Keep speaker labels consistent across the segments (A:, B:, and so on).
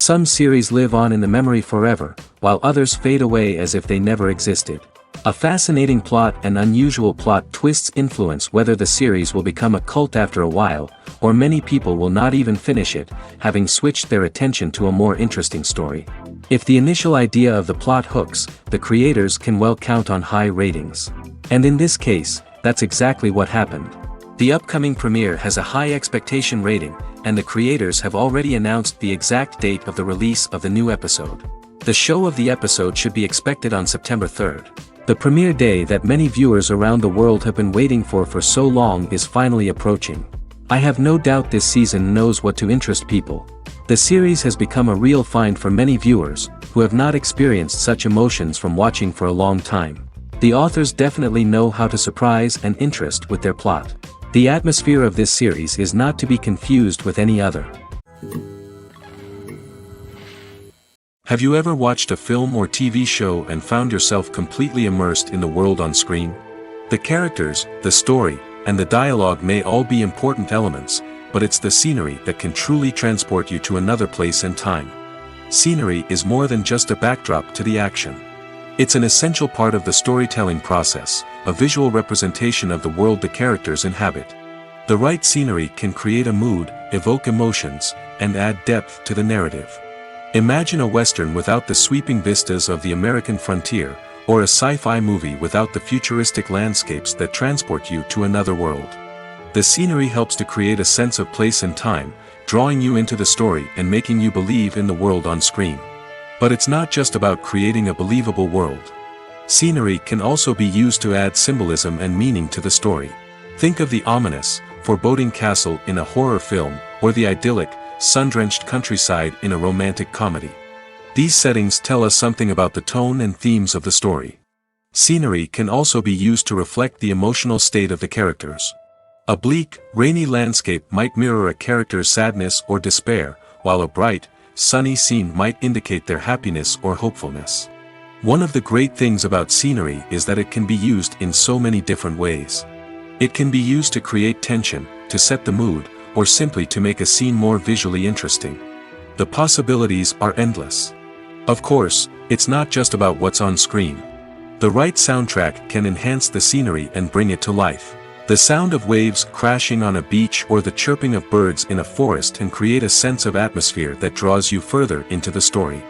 A: Some series live on in the memory forever, while others fade away as if they never existed. A fascinating plot and unusual plot twists influence whether the series will become a cult after a while, or many people will not even finish it, having switched their attention to a more interesting story. If the initial idea of the plot hooks, the creators can well count on high ratings. And in this case, that's exactly what happened. The upcoming premiere has a high expectation rating, and the creators have already announced the exact date of the release of the new episode. The show of the episode should be expected on September 3rd. The premiere day that many viewers around the world have been waiting for so long is finally approaching. I have no doubt this season knows what to interest people. The series has become a real find for many viewers, who have not experienced such emotions from watching for a long time. The authors definitely know how to surprise and interest with their plot. The atmosphere of this series is not to be confused with any other. Have you ever watched a film or TV show and found yourself completely immersed in the world on screen? The characters, the story, and the dialogue may all be important elements, but it's the scenery that can truly transport you to another place and time. Scenery is more than just a backdrop to the action. It's an essential part of the storytelling process, a visual representation of the world the characters inhabit. The right scenery can create a mood, evoke emotions, and add depth to the narrative. Imagine a western without the sweeping vistas of the American frontier, or a sci-fi movie without the futuristic landscapes that transport you to another world. The scenery helps to create a sense of place and time, drawing you into the story and making you believe in the world on screen. But it's not just about creating a believable world. Scenery can also be used to add symbolism and meaning to the story. Think of the ominous, foreboding castle in a horror film, or the idyllic, sun-drenched countryside in a romantic comedy. These settings tell us something about the tone and themes of the story. Scenery can also be used to reflect the emotional state of the characters. A bleak, rainy landscape might mirror a character's sadness or despair, while a bright, sunny scene might indicate their happiness or hopefulness. One of the great things about scenery is that it can be used in so many different ways. It can be used to create tension, to set the mood, or simply to make a scene more visually interesting. The possibilities are endless. Of course, it's not just about what's on screen. The right soundtrack can enhance the scenery and bring it to life. The sound of waves crashing on a beach or the chirping of birds in a forest can create a sense of atmosphere that draws you further into the story.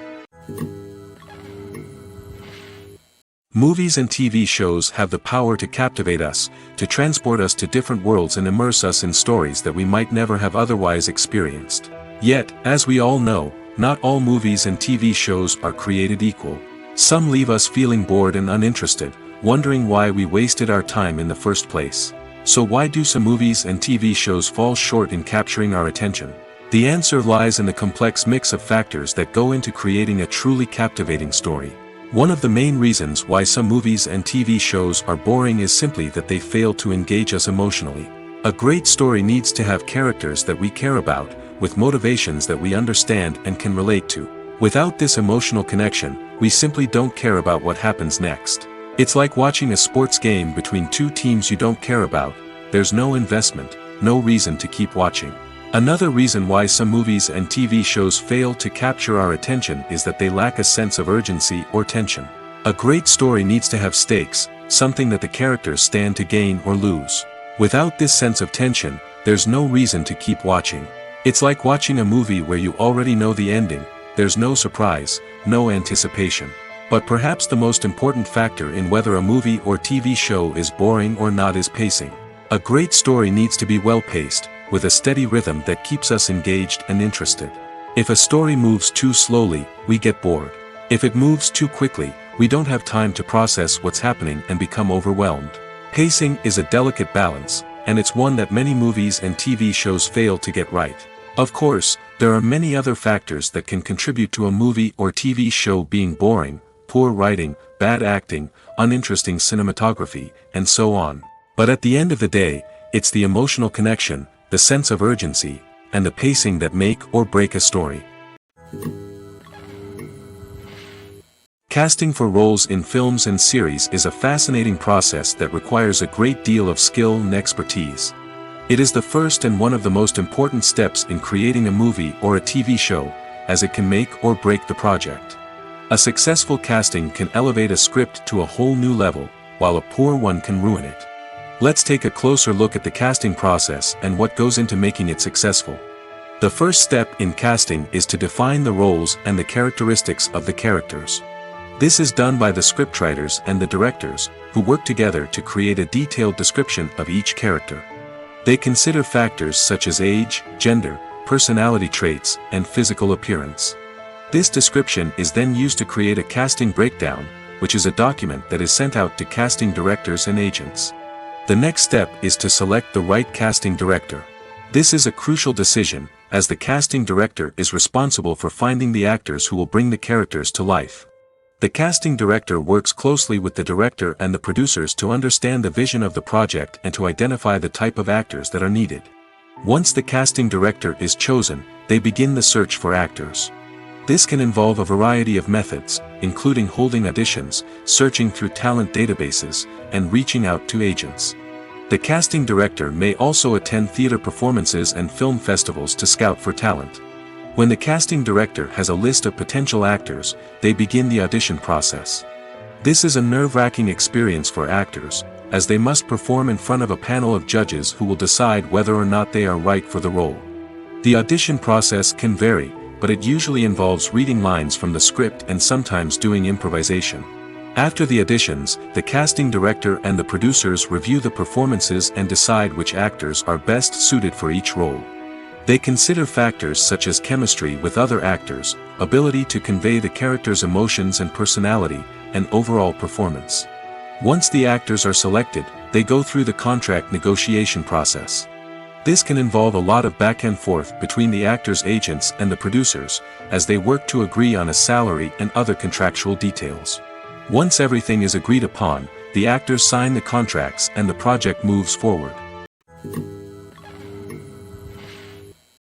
A: Movies and TV shows have the power to captivate us, to transport us to different worlds and immerse us in stories that we might never have otherwise experienced. Yet, as we all know, not all movies and TV shows are created equal. Some leave us feeling bored and uninterested, wondering why we wasted our time in the first place. So why do some movies and TV shows fall short in capturing our attention? The answer lies in the complex mix of factors that go into creating a truly captivating story. One of the main reasons why some movies and TV shows are boring is simply that they fail to engage us emotionally. A great story needs to have characters that we care about, with motivations that we understand and can relate to. Without this emotional connection, we simply don't care about what happens next. It's like watching a sports game between two teams you don't care about. There's no investment, no reason to keep watching. Another reason why some movies and TV shows fail to capture our attention is that they lack a sense of urgency or tension. A great story needs to have stakes, something that the characters stand to gain or lose. Without this sense of tension, there's no reason to keep watching. It's like watching a movie where you already know the ending. There's no surprise, no anticipation. But perhaps the most important factor in whether a movie or TV show is boring or not is pacing. A great story needs to be well-paced, with a steady rhythm that keeps us engaged and interested. If a story moves too slowly, we get bored. If it moves too quickly, we don't have time to process what's happening and become overwhelmed. Pacing is a delicate balance, and it's one that many movies and TV shows fail to get right. Of course, there are many other factors that can contribute to a movie or TV show being boring: poor writing, bad acting, uninteresting cinematography, and so on. But at the end of the day, it's the emotional connection, the sense of urgency, and the pacing that make or break a story. Casting for roles in films and series is a fascinating process that requires a great deal of skill and expertise. It is the first and one of the most important steps in creating a movie or a TV show, as it can make or break the project. A successful casting can elevate a script to a whole new level, while a poor one can ruin it. Let's take a closer look at the casting process and what goes into making it successful. The first step in casting is to define the roles and the characteristics of the characters. This is done by the scriptwriters and the directors, who work together to create a detailed description of each character. They consider factors such as age, gender, personality traits, and physical appearance. This description is then used to create a casting breakdown, which is a document that is sent out to casting directors and agents. The next step is to select the right casting director. This is a crucial decision, as the casting director is responsible for finding the actors who will bring the characters to life. The casting director works closely with the director and the producers to understand the vision of the project and to identify the type of actors that are needed. Once the casting director is chosen, they begin the search for actors. This can involve a variety of methods, including holding auditions, searching through talent databases, and reaching out to agents. The casting director may also attend theater performances and film festivals to scout for talent. When the casting director has a list of potential actors, they begin the audition process. This is a nerve-wracking experience for actors, as they must perform in front of a panel of judges who will decide whether or not they are right for the role. The audition process can vary, but it usually involves reading lines from the script and sometimes doing improvisation. After the auditions, the casting director and the producers review the performances and decide which actors are best suited for each role. They consider factors such as chemistry with other actors, ability to convey the character's emotions and personality, and overall performance. Once the actors are selected, they go through the contract negotiation process. This can involve a lot of back and forth between the actors' agents and the producers, as they work to agree on a salary and other contractual details. Once everything is agreed upon, the actors sign the contracts and the project moves forward.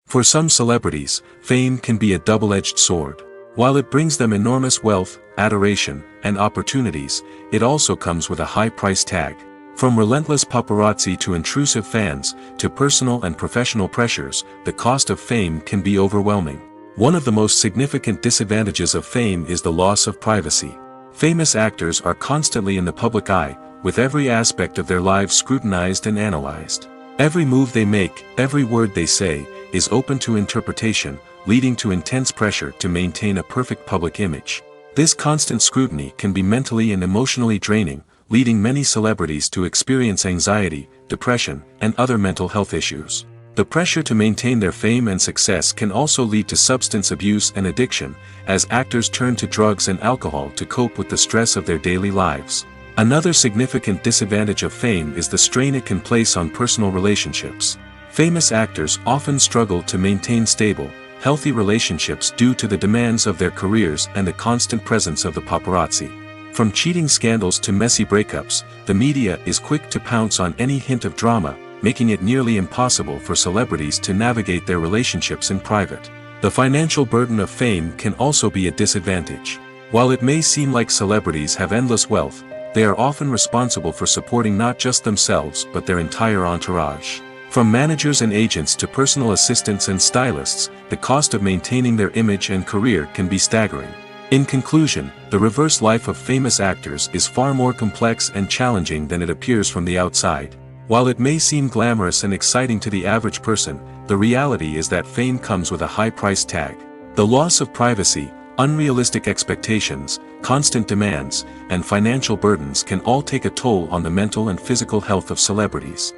A: For some celebrities, fame can be a double-edged sword. While it brings them enormous wealth, adoration, and opportunities, it also comes with a high price tag. From relentless paparazzi to intrusive fans, to personal and professional pressures, the cost of fame can be overwhelming. One of the most significant disadvantages of fame is the loss of privacy. Famous actors are constantly in the public eye, with every aspect of their lives scrutinized and analyzed. Every move they make, every word they say, is open to interpretation, leading to intense pressure to maintain a perfect public image. This constant scrutiny can be mentally and emotionally draining, leading many celebrities to experience anxiety, depression, and other mental health issues. The pressure to maintain their fame and success can also lead to substance abuse and addiction, as actors turn to drugs and alcohol to cope with the stress of their daily lives. Another significant disadvantage of fame is the strain it can place on personal relationships. Famous actors often struggle to maintain stable, healthy relationships due to the demands of their careers and the constant presence of the paparazzi. From cheating scandals to messy breakups, the media is quick to pounce on any hint of drama, making it nearly impossible for celebrities to navigate their relationships in private. The financial burden of fame can also be a disadvantage. While it may seem like celebrities have endless wealth, they are often responsible for supporting not just themselves but their entire entourage. From managers and agents to personal assistants and stylists, the cost of maintaining their image and career can be staggering. In conclusion, the reverse life of famous actors is far more complex and challenging than it appears from the outside. While it may seem glamorous and exciting to the average person, the reality is that fame comes with a high price tag. The loss of privacy, unrealistic expectations, constant demands, and financial burdens can all take a toll on the mental and physical health of celebrities.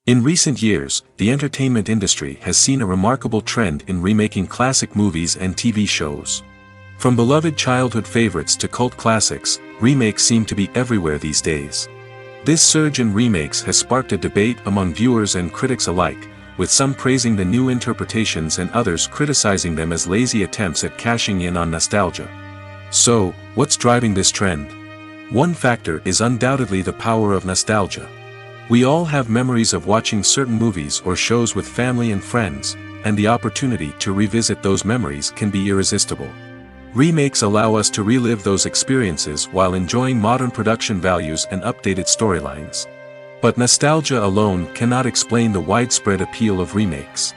A: In recent years, the entertainment industry has seen a remarkable trend in remaking classic movies and TV shows. From beloved childhood favorites to cult classics, remakes seem to be everywhere these days. This surge in remakes has sparked a debate among viewers and critics alike, with some praising the new interpretations and others criticizing them as lazy attempts at cashing in on nostalgia. So, what's driving this trend? One factor is undoubtedly the power of nostalgia. We all have memories of watching certain movies or shows with family and friends, and the opportunity to revisit those memories can be irresistible. Remakes allow us to relive those experiences while enjoying modern production values and updated storylines. But nostalgia alone cannot explain the widespread appeal of remakes.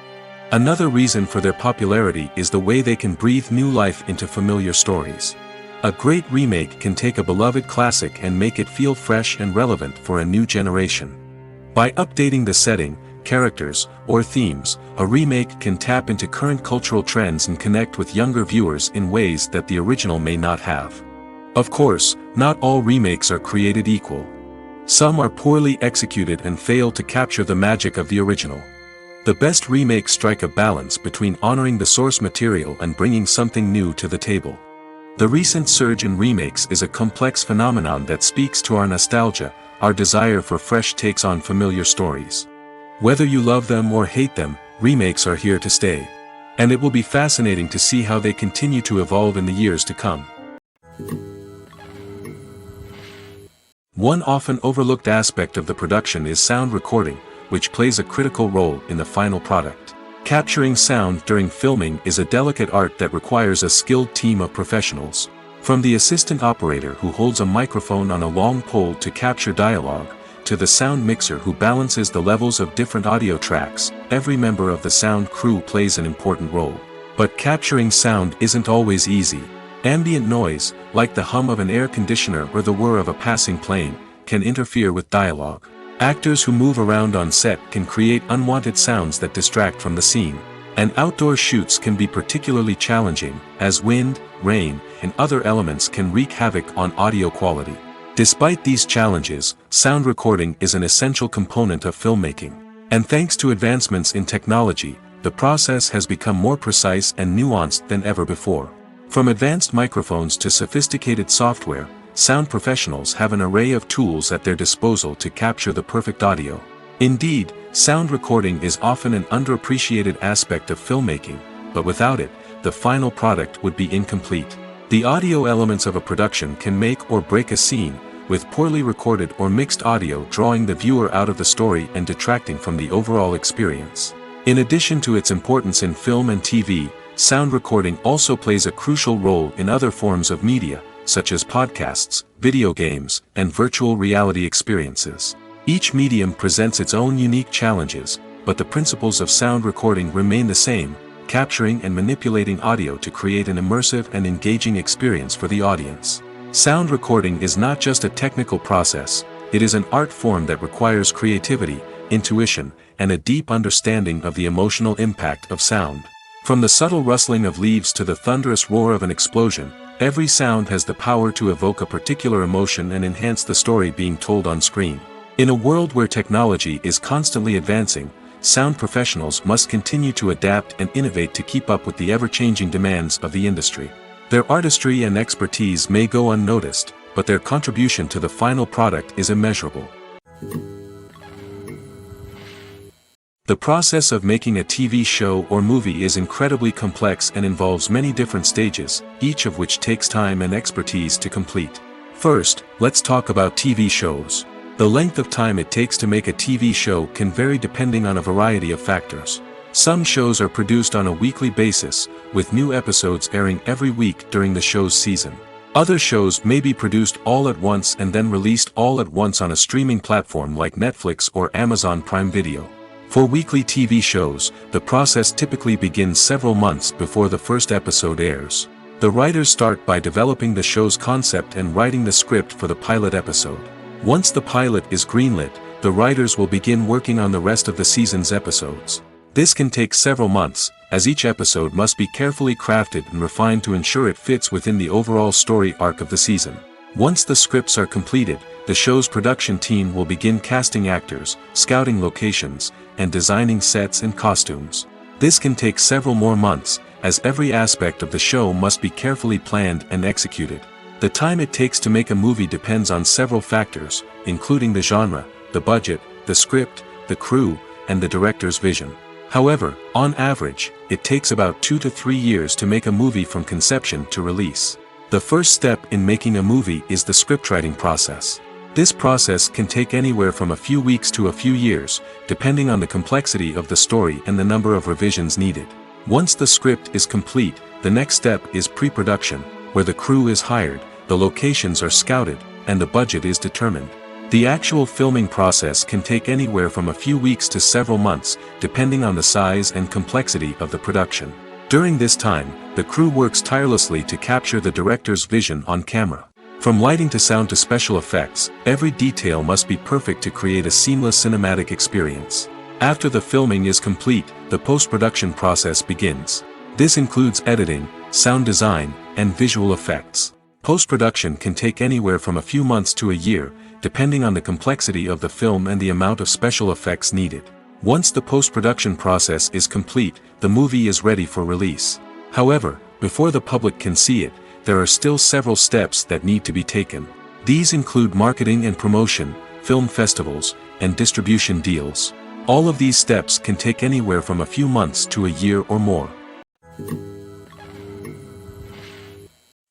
A: Another reason for their popularity is the way they can breathe new life into familiar stories. A great remake can take a beloved classic and make it feel fresh and relevant for a new generation. By updating the setting, characters, or themes, a remake can tap into current cultural trends and connect with younger viewers in ways that the original may not have. Of course, not all remakes are created equal. Some are poorly executed and fail to capture the magic of the original. The best remakes strike a balance between honoring the source material and bringing something new to the table. The recent surge in remakes is a complex phenomenon that speaks to our nostalgia, our desire for fresh takes on familiar stories. Whether you love them or hate them, remakes are here to stay. And it will be fascinating to see how they continue to evolve in the years to come. One often overlooked aspect of the production is sound recording, which plays a critical role in the final product. Capturing sound during filming is a delicate art that requires a skilled team of professionals. From the assistant operator who holds a microphone on a long pole to capture dialogue, to the sound mixer who balances the levels of different audio tracks, every member of the sound crew plays an important role. But capturing sound isn't always easy. Ambient noise, like the hum of an air conditioner or the whir of a passing plane, can interfere with dialogue. Actors who move around on set can create unwanted sounds that distract from the scene. And outdoor shoots can be particularly challenging, as wind, rain, and other elements can wreak havoc on audio quality. Despite these challenges, sound recording is an essential component of filmmaking. And thanks to advancements in technology, the process has become more precise and nuanced than ever before. From advanced microphones to sophisticated software, sound professionals have an array of tools at their disposal to capture the perfect audio. Indeed, sound recording is often an underappreciated aspect of filmmaking, but without it, the final product would be incomplete. The audio elements of a production can make or break a scene, with poorly recorded or mixed audio drawing the viewer out of the story and detracting from the overall experience. In addition to its importance in film and TV, sound recording also plays a crucial role in other forms of media, such as podcasts, video games, and virtual reality experiences. Each medium presents its own unique challenges, but the principles of sound recording remain the same, capturing and manipulating audio to create an immersive and engaging experience for the audience. Sound recording is not just a technical process, it is an art form that requires creativity, intuition, and a deep understanding of the emotional impact of sound. From the subtle rustling of leaves to the thunderous roar of an explosion, every sound has the power to evoke a particular emotion and enhance the story being told on screen. In a world where technology is constantly advancing, sound professionals must continue to adapt and innovate to keep up with the ever-changing demands of the industry. Their artistry and expertise may go unnoticed, but their contribution to the final product is immeasurable. The process of making a TV show or movie is incredibly complex and involves many different stages, each of which takes time and expertise to complete. First, let's talk about TV shows. The length of time it takes to make a TV show can vary depending on a variety of factors. Some shows are produced on a weekly basis, with new episodes airing every week during the show's season. Other shows may be produced all at once and then released all at once on a streaming platform like Netflix or Amazon Prime Video. For weekly TV shows, the process typically begins several months before the first episode airs. The writers start by developing the show's concept and writing the script for the pilot episode. Once the pilot is greenlit, the writers will begin working on the rest of the season's episodes. This can take several months, as each episode must be carefully crafted and refined to ensure it fits within the overall story arc of the season. Once the scripts are completed, the show's production team will begin casting actors, scouting locations, and designing sets and costumes. This can take several more months, as every aspect of the show must be carefully planned and executed. The time it takes to make a movie depends on several factors, including the genre, the budget, the script, the crew, and the director's vision. However, on average, it takes about 2 to 3 years to make a movie from conception to release. The first step in making a movie is the scriptwriting process. This process can take anywhere from a few weeks to a few years, depending on the complexity of the story and the number of revisions needed. Once the script is complete, the next step is pre-production, where the crew is hired, the locations are scouted, and the budget is determined. The actual filming process can take anywhere from a few weeks to several months, depending on the size and complexity of the production. During this time, the crew works tirelessly to capture the director's vision on camera. From lighting to sound to special effects, every detail must be perfect to create a seamless cinematic experience. After the filming is complete, the post-production process begins. This includes editing, sound design, and visual effects. Post-production can take anywhere from a few months to a year, depending on the complexity of the film and the amount of special effects needed. Once the post-production process is complete, the movie is ready for release. However, before the public can see it, there are still several steps that need to be taken. These include marketing and promotion, film festivals, and distribution deals. All of these steps can take anywhere from a few months to a year or more.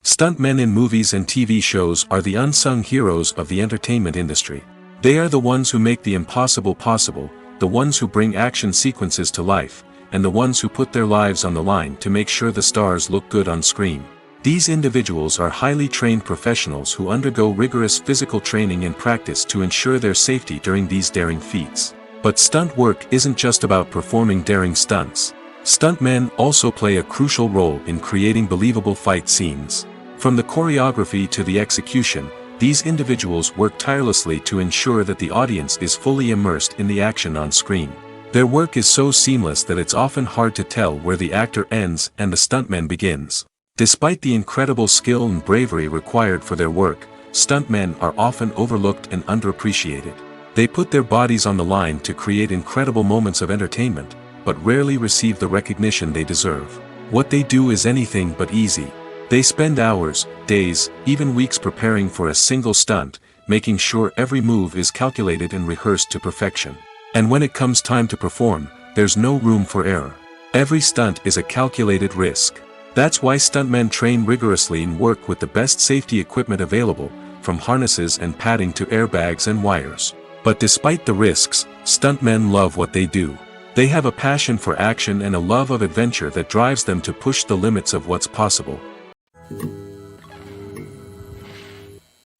A: Stuntmen in movies and TV shows are the unsung heroes of the entertainment industry. They are the ones who make the impossible possible, the ones who bring action sequences to life, and the ones who put their lives on the line to make sure the stars look good on screen. These individuals are highly trained professionals who undergo rigorous physical training and practice to ensure their safety during these daring feats. But stunt work isn't just about performing daring stunts. Stuntmen also play a crucial role in creating believable fight scenes. From the choreography to the execution, these individuals work tirelessly to ensure that the audience is fully immersed in the action on screen. Their work is so seamless that it's often hard to tell where the actor ends and the stuntman begins. Despite the incredible skill and bravery required for their work, stuntmen are often overlooked and underappreciated. They put their bodies on the line to create incredible moments of entertainment, but rarely receive the recognition they deserve. What they do is anything but easy. They spend hours, days, even weeks preparing for a single stunt, making sure every move is calculated and rehearsed to perfection. And when it comes time to perform, there's no room for error. Every stunt is a calculated risk. That's why stuntmen train rigorously and work with the best safety equipment available, from harnesses and padding to airbags and wires. But despite the risks, stuntmen love what they do. They have a passion for action and a love of adventure that drives them to push the limits of what's possible.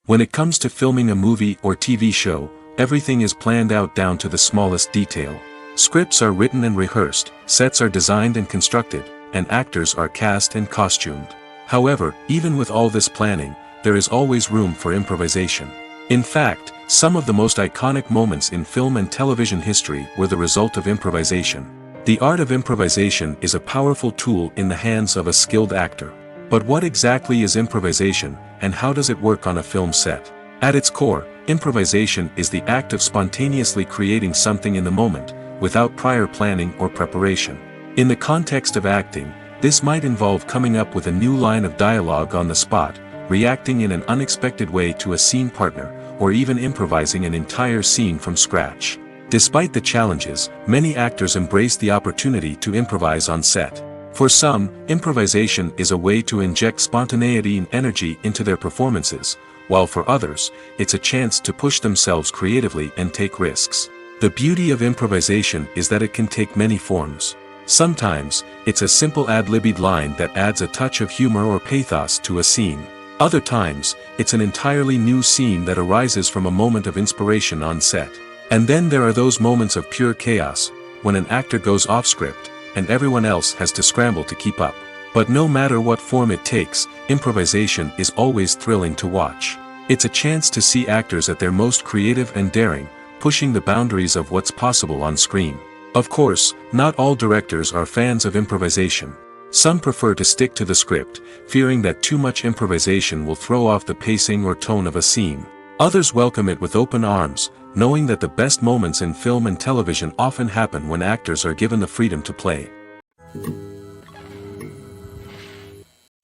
A: When it comes to filming a movie or TV show, everything is planned out down to the smallest detail. Scripts are written and rehearsed, sets are designed and constructed, and actors are cast and costumed. However, even with all this planning, there is always room for improvisation. In fact, some of the most iconic moments in film and television history were the result of improvisation. The art of improvisation is a powerful tool in the hands of a skilled actor. But what exactly is improvisation, and how does it work on a film set? At its core, improvisation is the act of spontaneously creating something in the moment, without prior planning or preparation. In the context of acting, this might involve coming up with a new line of dialogue on the spot, reacting in an unexpected way to a scene partner, or even improvising an entire scene from scratch. Despite the challenges, many actors embrace the opportunity to improvise on set. For some, improvisation is a way to inject spontaneity and energy into their performances, while for others, it's a chance to push themselves creatively and take risks. The beauty of improvisation is that it can take many forms. Sometimes, it's a simple ad-libbed line that adds a touch of humor or pathos to a scene. Other times, it's an entirely new scene that arises from a moment of inspiration on set. And then there are those moments of pure chaos, when an actor goes off script, and everyone else has to scramble to keep up. But no matter what form it takes, improvisation is always thrilling to watch. It's a chance to see actors at their most creative and daring, pushing the boundaries of what's possible on screen. Of course, not all directors are fans of improvisation. Some prefer to stick to the script, fearing that too much improvisation will throw off the pacing or tone of a scene. Others welcome it with open arms, knowing that the best moments in film and television often happen when actors are given the freedom to play.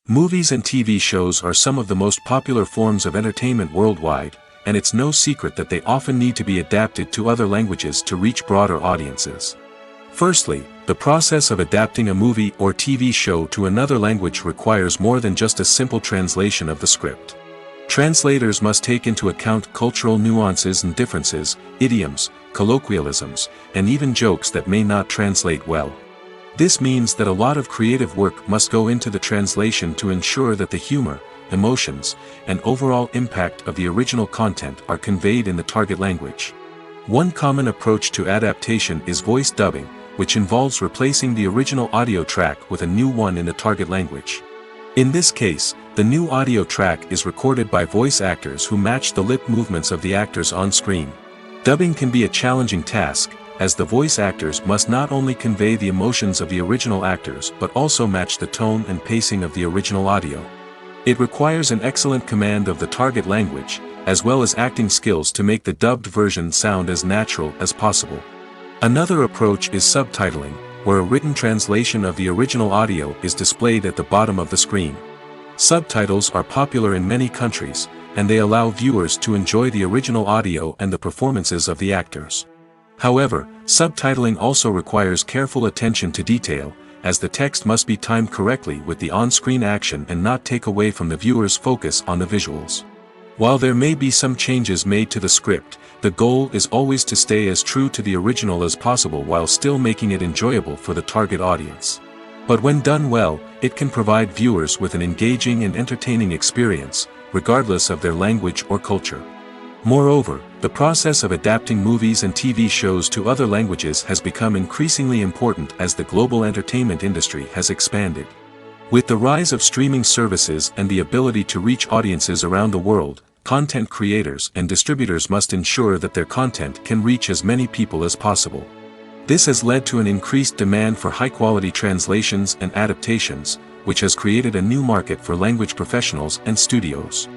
A: Movies and TV shows are some of the most popular forms of entertainment worldwide, and it's no secret that they often need to be adapted to other languages to reach broader audiences. Firstly, the process of adapting a movie or TV show to another language requires more than just a simple translation of the script. Translators must take into account cultural nuances and differences, idioms, colloquialisms, and even jokes that may not translate well. This means that a lot of creative work must go into the translation to ensure that the humor, emotions, and overall impact of the original content are conveyed in the target language. One common approach to adaptation is voice dubbing, which involves replacing the original audio track with a new one in the target language. In this case, the new audio track is recorded by voice actors who match the lip movements of the actors on screen. Dubbing can be a challenging task, as the voice actors must not only convey the emotions of the original actors but also match the tone and pacing of the original audio. It requires an excellent command of the target language, as well as acting skills to make the dubbed version sound as natural as possible. Another approach is subtitling, where a written translation of the original audio is displayed at the bottom of the screen. Subtitles are popular in many countries, and they allow viewers to enjoy the original audio and the performances of the actors. However, subtitling also requires careful attention to detail, as the text must be timed correctly with the on-screen action and not take away from the viewer's focus on the visuals. While there may be some changes made to the script, the goal is always to stay as true to the original as possible while still making it enjoyable for the target audience. But when done well, it can provide viewers with an engaging and entertaining experience, regardless of their language or culture. Moreover, the process of adapting movies and TV shows to other languages has become increasingly important as the global entertainment industry has expanded. With the rise of streaming services and the ability to reach audiences around the world, content creators and distributors must ensure that their content can reach as many people as possible. This has led to an increased demand for high-quality translations and adaptations, which has created a new market for language professionals and studios.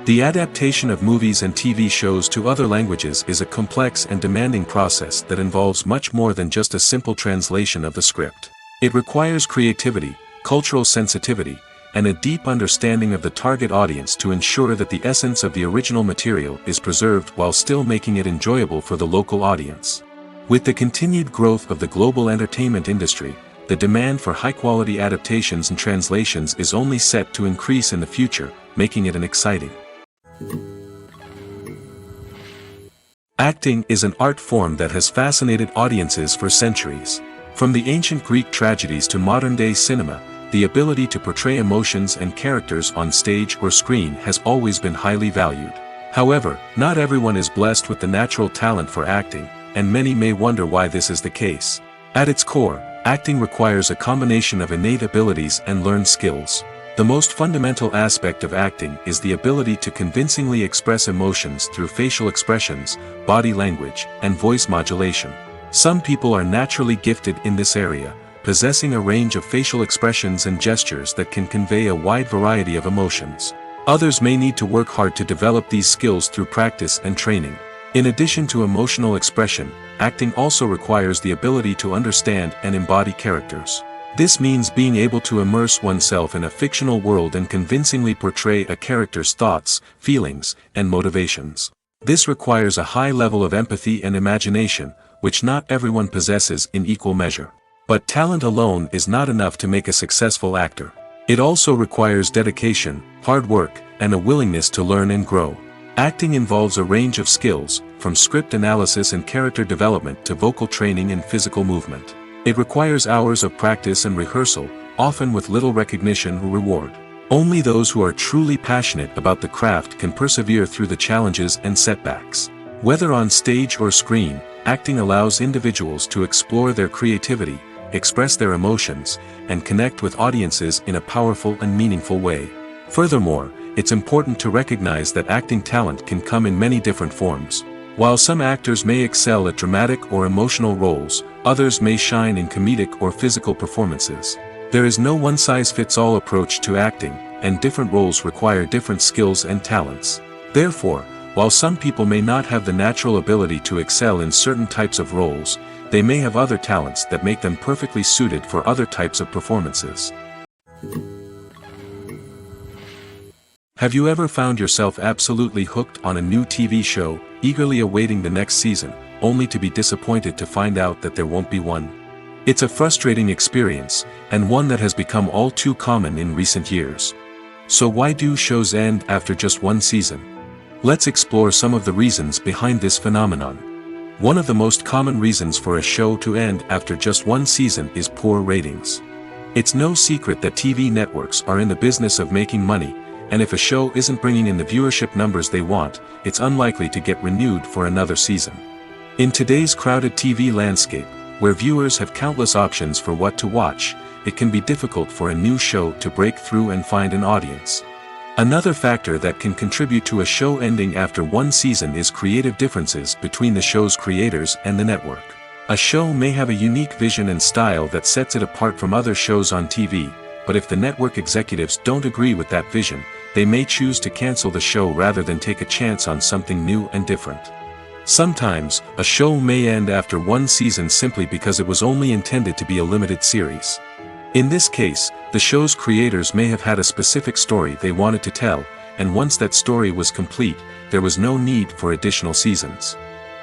A: The adaptation of movies and TV shows to other languages is a complex and demanding process that involves much more than just a simple translation of the script. It requires creativity, cultural sensitivity, and a deep understanding of the target audience to ensure that the essence of the original material is preserved while still making it enjoyable for the local audience. With the continued growth of the global entertainment industry, the demand for high-quality adaptations and translations is only set to increase in the future, making it an exciting. Acting is an art form that has fascinated audiences for centuries. From the ancient Greek tragedies to modern-day cinema, the ability to portray emotions and characters on stage or screen has always been highly valued. However, not everyone is blessed with the natural talent for acting, and many may wonder why this is the case. At its core, acting requires a combination of innate abilities and learned skills. The most fundamental aspect of acting is the ability to convincingly express emotions through facial expressions, body language, and voice modulation. Some people are naturally gifted in this area, possessing a range of facial expressions and gestures that can convey a wide variety of emotions. Others may need to work hard to develop these skills through practice and training. In addition to emotional expression, acting also requires the ability to understand and embody characters. This means being able to immerse oneself in a fictional world and convincingly portray a character's thoughts, feelings, and motivations. This requires a high level of empathy and imagination, which not everyone possesses in equal measure. But talent alone is not enough to make a successful actor. It also requires dedication, hard work, and a willingness to learn and grow. Acting involves a range of skills, from script analysis and character development to vocal training and physical movement. It requires hours of practice and rehearsal, often with little recognition or reward. Only those who are truly passionate about the craft can persevere through the challenges and setbacks. Whether on stage or screen, acting allows individuals to explore their creativity, express their emotions, and connect with audiences in a powerful and meaningful way. Furthermore, it's important to recognize that acting talent can come in many different forms. While some actors may excel at dramatic or emotional roles, others may shine in comedic or physical performances. There is no one-size-fits-all approach to acting, and different roles require different skills and talents. Therefore, while some people may not have the natural ability to excel in certain types of roles, they may have other talents that make them perfectly suited for other types of performances. Have you ever found yourself absolutely hooked on a new TV show, eagerly awaiting the next season, only to be disappointed to find out that there won't be one? It's a frustrating experience, and one that has become all too common in recent years. So why do shows end after just one season? Let's explore some of the reasons behind this phenomenon. One of the most common reasons for a show to end after just one season is poor ratings. It's no secret that TV networks are in the business of making money, and if a show isn't bringing in the viewership numbers they want, it's unlikely to get renewed for another season. In today's crowded TV landscape, where viewers have countless options for what to watch, it can be difficult for a new show to break through and find an audience. Another factor that can contribute to a show ending after one season is creative differences between the show's creators and the network. A show may have a unique vision and style that sets it apart from other shows on TV, but if the network executives don't agree with that vision, they may choose to cancel the show rather than take a chance on something new and different. Sometimes, a show may end after one season simply because it was only intended to be a limited series. In this case, the show's creators may have had a specific story they wanted to tell, and once that story was complete, there was no need for additional seasons.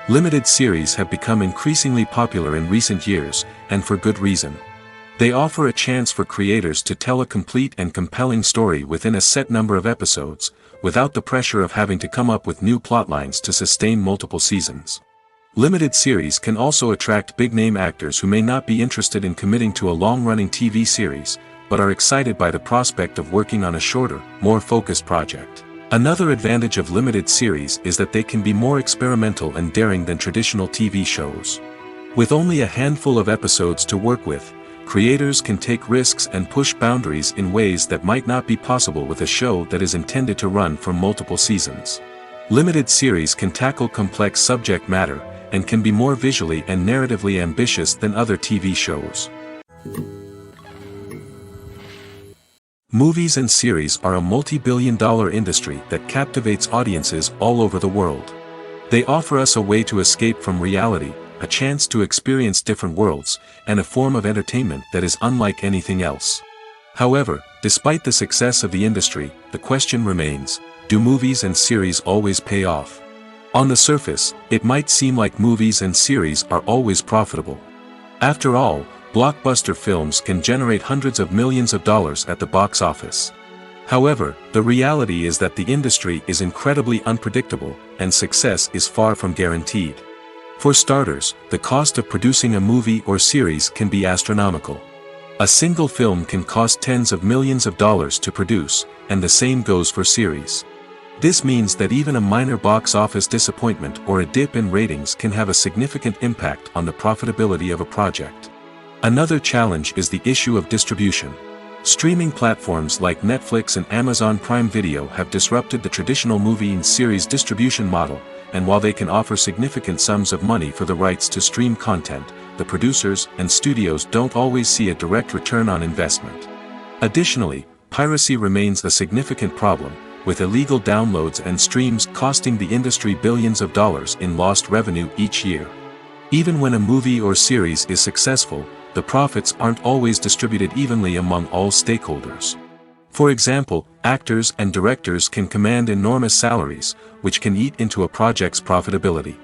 A: Limited series have become increasingly popular in recent years, and for good reason. They offer a chance for creators to tell a complete and compelling story within a set number of episodes, without the pressure of having to come up with new plotlines to sustain multiple seasons. Limited series can also attract big-name actors who may not be interested in committing to a long-running TV series, but are excited by the prospect of working on a shorter, more focused project. Another advantage of limited series is that they can be more experimental and daring than traditional TV shows. With only a handful of episodes to work with, creators can take risks and push boundaries in ways that might not be possible with a show that is intended to run for multiple seasons. Limited series can tackle complex subject matter, and can be more visually and narratively ambitious than other TV shows. Movies and series are a multi-billion-dollar industry that captivates audiences all over the world. They offer us a way to escape from reality, a chance to experience different worlds, and a form of entertainment that is unlike anything else. However, despite the success of the industry, the question remains, do movies and series always pay off? On the surface, it might seem like movies and series are always profitable. After all, blockbuster films can generate hundreds of millions of dollars at the box office. However, the reality is that the industry is incredibly unpredictable, and success is far from guaranteed. For starters, the cost of producing a movie or series can be astronomical. A single film can cost tens of millions of dollars to produce, and the same goes for series. This means that even a minor box office disappointment or a dip in ratings can have a significant impact on the profitability of a project. Another challenge is the issue of distribution. Streaming platforms like Netflix and Amazon Prime Video have disrupted the traditional movie and series distribution model, and while they can offer significant sums of money for the rights to stream content, the producers and studios don't always see a direct return on investment. Additionally, piracy remains a significant problem, with illegal downloads and streams costing the industry billions of dollars in lost revenue each year. Even when a movie or series is successful, the profits aren't always distributed evenly among all stakeholders. For example, actors and directors can command enormous salaries, which can eat into a project's profitability.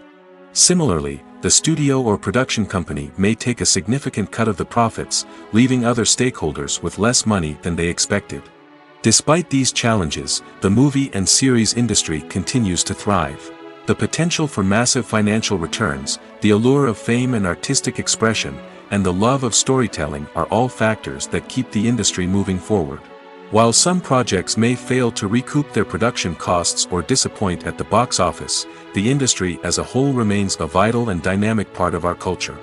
A: Similarly, the studio or production company may take a significant cut of the profits, leaving other stakeholders with less money than they expected. Despite these challenges, the movie and series industry continues to thrive. The potential for massive financial returns, the allure of fame and artistic expression, and the love of storytelling are all factors that keep the industry moving forward. While some projects may fail to recoup their production costs or disappoint at the box office, the industry as a whole remains a vital and dynamic part of our culture.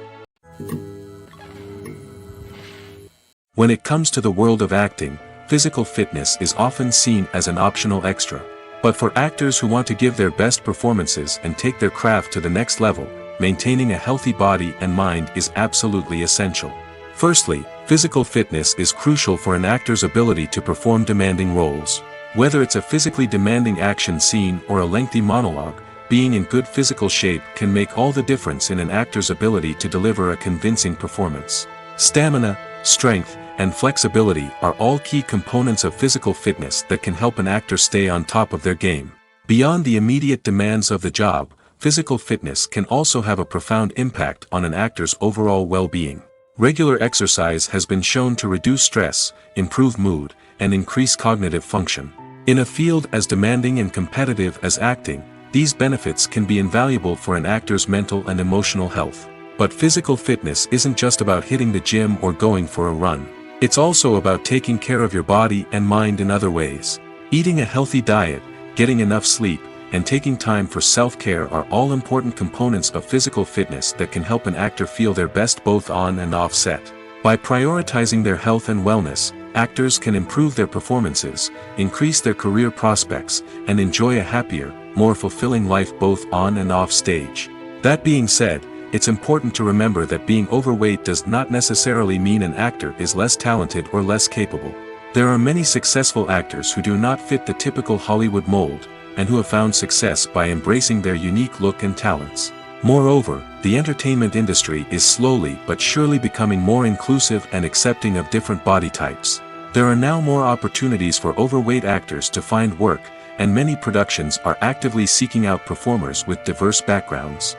A: When it comes to the world of acting, physical fitness is often seen as an optional extra. But for actors who want to give their best performances and take their craft to the next level, maintaining a healthy body and mind is absolutely essential. Firstly, physical fitness is crucial for an actor's ability to perform demanding roles. Whether it's a physically demanding action scene or a lengthy monologue, being in good physical shape can make all the difference in an actor's ability to deliver a convincing performance. Stamina, strength, and flexibility are all key components of physical fitness that can help an actor stay on top of their game. Beyond the immediate demands of the job, physical fitness can also have a profound impact on an actor's overall well-being. Regular exercise has been shown to reduce stress, improve mood, and increase cognitive function. In a field as demanding and competitive as acting, these benefits can be invaluable for an actor's mental and emotional health. But physical fitness isn't just about hitting the gym or going for a run. It's also about taking care of your body and mind in other ways. Eating a healthy diet, getting enough sleep, and taking time for self-care are all important components of physical fitness that can help an actor feel their best both on and off set. By prioritizing their health and wellness, actors can improve their performances, increase their career prospects, and enjoy a happier, more fulfilling life both on and off stage. That being said, it's important to remember that being overweight does not necessarily mean an actor is less talented or less capable. There are many successful actors who do not fit the typical Hollywood mold, and who have found success by embracing their unique look and talents. Moreover, the entertainment industry is slowly but surely becoming more inclusive and accepting of different body types. There are now more opportunities for overweight actors to find work, and many productions are actively seeking out performers with diverse backgrounds.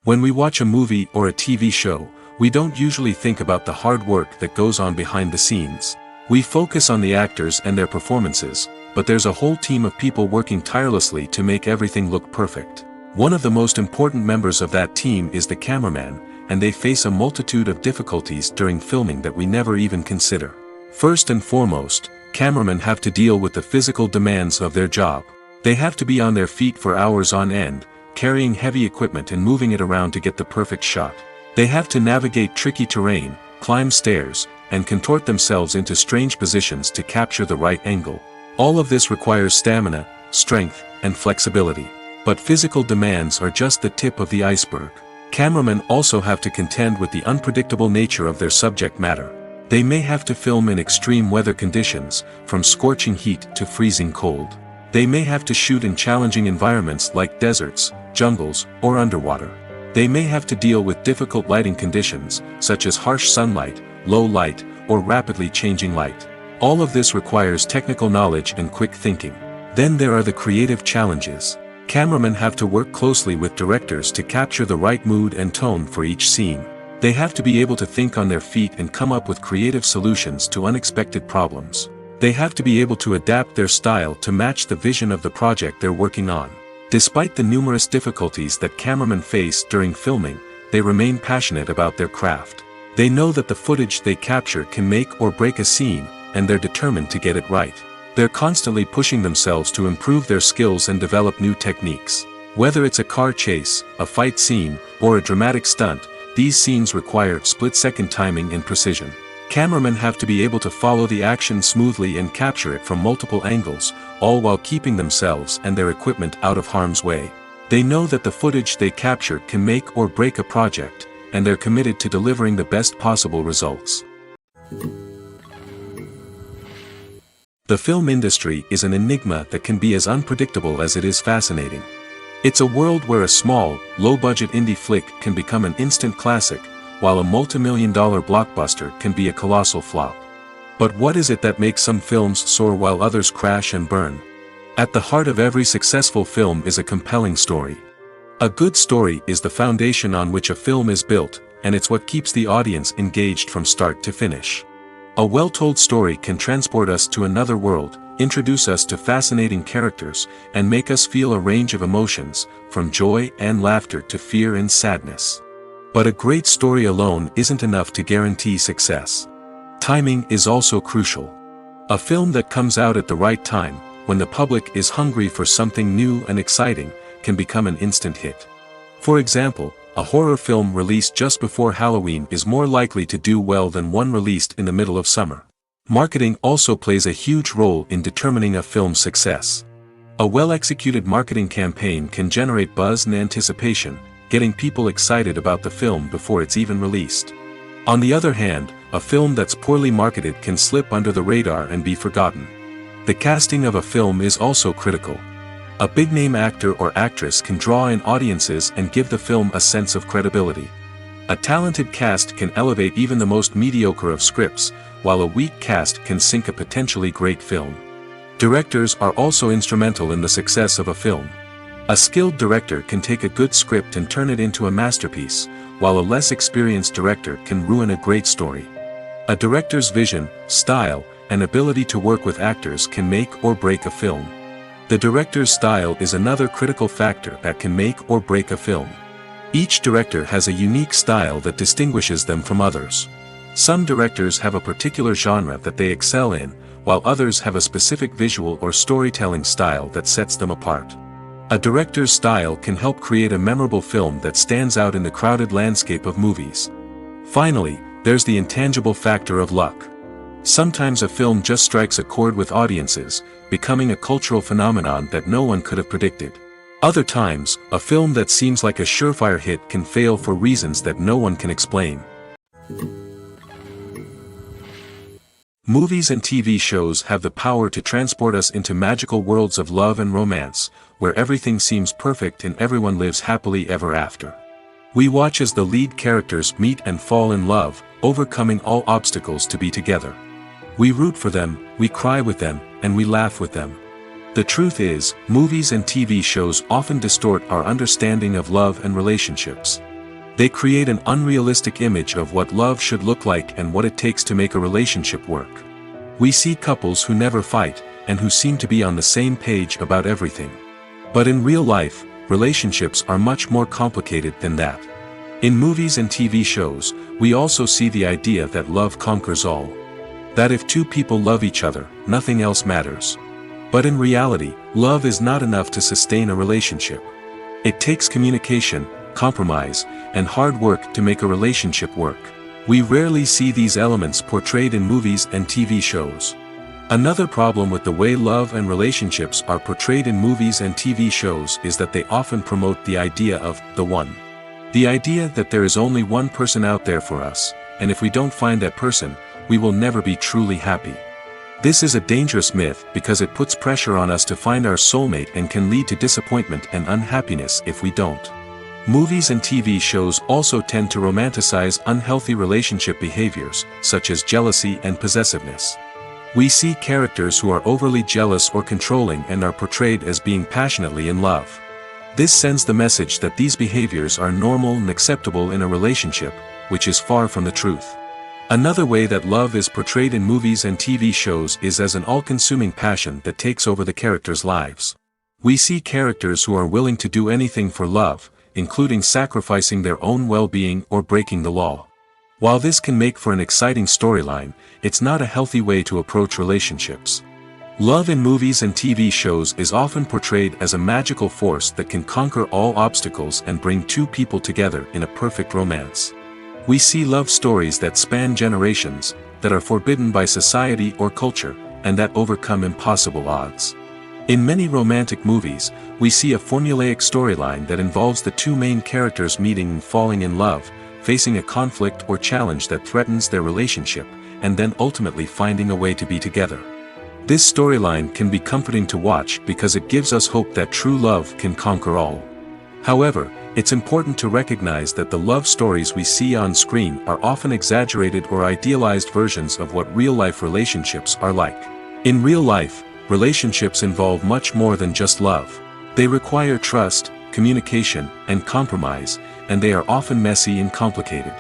A: When we watch a movie or a TV show, we don't usually think about the hard work that goes on behind the scenes. We focus on the actors and their performances, but there's a whole team of people working tirelessly to make everything look perfect. One of the most important members of that team is the cameraman, and they face a multitude of difficulties during filming that we never even consider. First and foremost, cameramen have to deal with the physical demands of their job. They have to be on their feet for hours on end, carrying heavy equipment and moving it around to get the perfect shot. They have to navigate tricky terrain, climb stairs, and contort themselves into strange positions to capture the right angle. All of this requires stamina, strength, and flexibility. But physical demands are just the tip of the iceberg. Cameramen also have to contend with the unpredictable nature of their subject matter. They may have to film in extreme weather conditions, from scorching heat to freezing cold. They may have to shoot in challenging environments like deserts, jungles, or underwater. They may have to deal with difficult lighting conditions, such as harsh sunlight, low light, or rapidly changing light. All of this requires technical knowledge and quick thinking. Then there are the creative challenges. Cameramen have to work closely with directors to capture the right mood and tone for each scene. They have to be able to think on their feet and come up with creative solutions to unexpected problems. They have to be able to adapt their style to match the vision of the project they're working on. Despite the numerous difficulties that cameramen face during filming, they remain passionate about their craft. They know that the footage they capture can make or break a scene, and they're determined to get it right. They're constantly pushing themselves to improve their skills and develop new techniques. Whether it's a car chase, a fight scene, or a dramatic stunt, these scenes require split-second timing and precision. Cameramen have to be able to follow the action smoothly and capture it from multiple angles, all while keeping themselves and their equipment out of harm's way. They know that the footage they capture can make or break a project, and they're committed to delivering the best possible results. The film industry is an enigma that can be as unpredictable as it is fascinating. It's a world where a small, low-budget indie flick can become an instant classic, while a multi-million-dollar blockbuster can be a colossal flop. But what is it that makes some films soar while others crash and burn? At the heart of every successful film is a compelling story. A good story is the foundation on which a film is built, and it's what keeps the audience engaged from start to finish. A well-told story can transport us to another world, introduce us to fascinating characters, and make us feel a range of emotions, from joy and laughter to fear and sadness. But a great story alone isn't enough to guarantee success. Timing is also crucial. A film that comes out at the right time, when the public is hungry for something new and exciting, can become an instant hit. For example, a horror film released just before Halloween is more likely to do well than one released in the middle of summer. Marketing also plays a huge role in determining a film's success. A well-executed marketing campaign can generate buzz and anticipation, getting people excited about the film before it's even released. On the other hand, a film that's poorly marketed can slip under the radar and be forgotten. The casting of a film is also critical. A big-name actor or actress can draw in audiences and give the film a sense of credibility. A talented cast can elevate even the most mediocre of scripts, while a weak cast can sink a potentially great film. Directors are also instrumental in the success of a film. A skilled director can take a good script and turn it into a masterpiece, while a less experienced director can ruin a great story. A director's vision, style, and ability to work with actors can make or break a film. The director's style is another critical factor that can make or break a film. Each director has a unique style that distinguishes them from others. Some directors have a particular genre that they excel in, while others have a specific visual or storytelling style that sets them apart. A director's style can help create a memorable film that stands out in the crowded landscape of movies. Finally, there's the intangible factor of luck. Sometimes a film just strikes a chord with audiences, becoming a cultural phenomenon that no one could have predicted. Other times, a film that seems like a surefire hit can fail for reasons that no one can explain. Movies and TV shows have the power to transport us into magical worlds of love and romance, where everything seems perfect and everyone lives happily ever after. We watch as the lead characters meet and fall in love, overcoming all obstacles to be together. We root for them, we cry with them, and we laugh with them. The truth is, movies and TV shows often distort our understanding of love and relationships. They create an unrealistic image of what love should look like and what it takes to make a relationship work. We see couples who never fight, and who seem to be on the same page about everything. But in real life, relationships are much more complicated than that. In movies and TV shows, we also see the idea that love conquers all. That if two people love each other, nothing else matters. But in reality, love is not enough to sustain a relationship. It takes communication, compromise, and hard work to make a relationship work. We rarely see these elements portrayed in movies and TV shows. Another problem with the way love and relationships are portrayed in movies and TV shows is that they often promote the idea of the one. The idea that there is only one person out there for us, and if we don't find that person, we will never be truly happy. This is a dangerous myth because it puts pressure on us to find our soulmate and can lead to disappointment and unhappiness if we don't. Movies and TV shows also tend to romanticize unhealthy relationship behaviors, such as jealousy and possessiveness. We see characters who are overly jealous or controlling and are portrayed as being passionately in love. This sends the message that these behaviors are normal and acceptable in a relationship, which is far from the truth. Another way that love is portrayed in movies and TV shows is as an all-consuming passion that takes over the characters' lives. We see characters who are willing to do anything for love, including sacrificing their own well-being or breaking the law. While this can make for an exciting storyline, it's not a healthy way to approach relationships. Love in movies and TV shows is often portrayed as a magical force that can conquer all obstacles and bring two people together in a perfect romance. We see love stories that span generations, that are forbidden by society or culture, and that overcome impossible odds. In many romantic movies, we see a formulaic storyline that involves the two main characters meeting and falling in love, facing a conflict or challenge that threatens their relationship, and then ultimately finding a way to be together. This storyline can be comforting to watch because it gives us hope that true love can conquer all. However, it's important to recognize that the love stories we see on screen are often exaggerated or idealized versions of what real-life relationships are like. In real life, relationships involve much more than just love. They require trust, communication, and compromise, and they are often messy and complicated.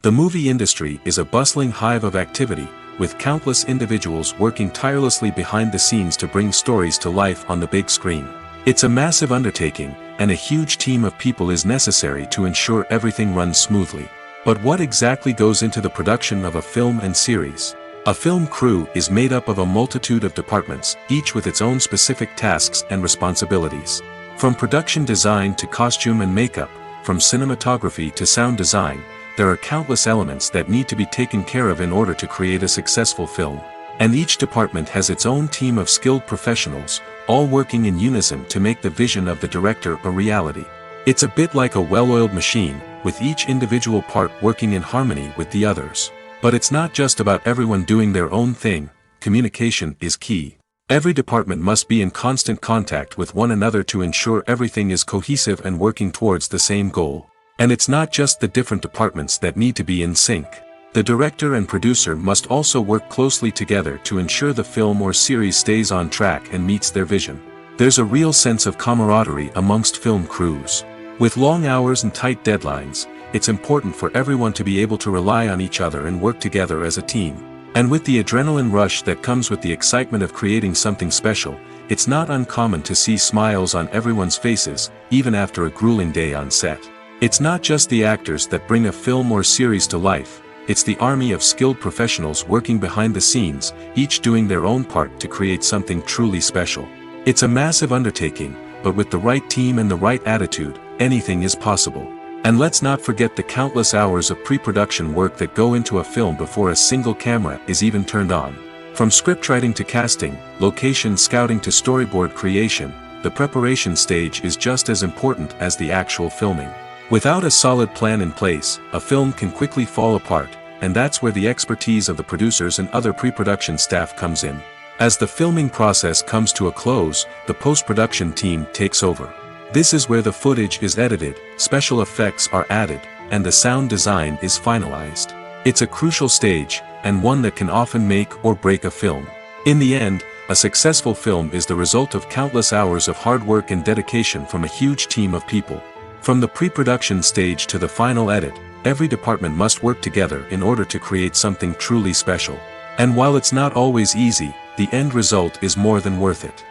A: The movie industry is a bustling hive of activity, with countless individuals working tirelessly behind the scenes to bring stories to life on the big screen. It's a massive undertaking, and a huge team of people is necessary to ensure everything runs smoothly. But what exactly goes into the production of a film and series? A film crew is made up of a multitude of departments, each with its own specific tasks and responsibilities. From production design to costume and makeup, from cinematography to sound design, there are countless elements that need to be taken care of in order to create a successful film. And each department has its own team of skilled professionals, all working in unison to make the vision of the director a reality. It's a bit like a well-oiled machine, with each individual part working in harmony with the others. But it's not just about everyone doing their own thing. Communication is key. Every department must be in constant contact with one another to ensure everything is cohesive and working towards the same goal. And it's not just the different departments that need to be in sync. The director and producer must also work closely together to ensure the film or series stays on track and meets their vision. There's a real sense of camaraderie amongst film crews. With long hours and tight deadlines, it's important for everyone to be able to rely on each other and work together as a team. And with the adrenaline rush that comes with the excitement of creating something special, it's not uncommon to see smiles on everyone's faces, even after a grueling day on set. It's not just the actors that bring a film or series to life, it's the army of skilled professionals working behind the scenes, each doing their own part to create something truly special. It's a massive undertaking, but with the right team and the right attitude, anything is possible. And let's not forget the countless hours of pre-production work that go into a film before a single camera is even turned on. From scriptwriting to casting, location scouting to storyboard creation, the preparation stage is just as important as the actual filming. Without a solid plan in place, a film can quickly fall apart, and that's where the expertise of the producers and other pre-production staff comes in. As the filming process comes to a close, the post-production team takes over. This is where the footage is edited, special effects are added, and the sound design is finalized. It's a crucial stage, and one that can often make or break a film. In the end, a successful film is the result of countless hours of hard work and dedication from a huge team of people. From the pre-production stage to the final edit, every department must work together in order to create something truly special. And while it's not always easy, the end result is more than worth it.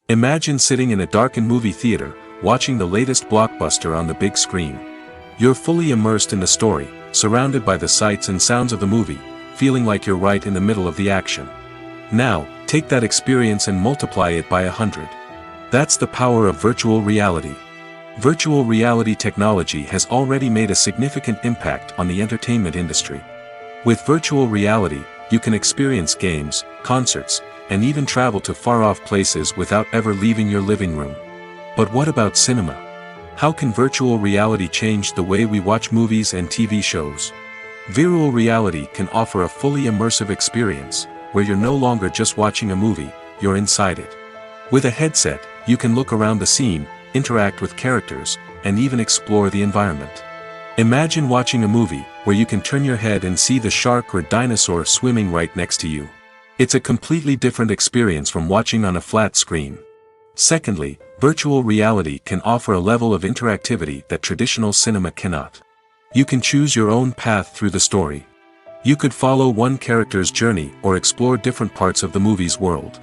A: Imagine sitting in a darkened movie theater, watching the latest blockbuster on the big screen. You're fully immersed in the story, surrounded by the sights and sounds of the movie, feeling like you're right in the middle of the action. Now, take that experience and multiply it by 100. That's the power of virtual reality. Virtual reality technology has already made a significant impact on the entertainment industry. With virtual reality, you can experience games, concerts, and even travel to far-off places without ever leaving your living room. But what about cinema? How can virtual reality change the way we watch movies and TV shows? Virtual reality can offer a fully immersive experience, where you're no longer just watching a movie, you're inside it. With a headset, you can look around the scene, interact with characters, and even explore the environment. Imagine watching a movie, where you can turn your head and see the shark or dinosaur swimming right next to you. It's a completely different experience from watching on a flat screen. Secondly, virtual reality can offer a level of interactivity that traditional cinema cannot. You can choose your own path through the story. You could follow one character's journey or explore different parts of the movie's world.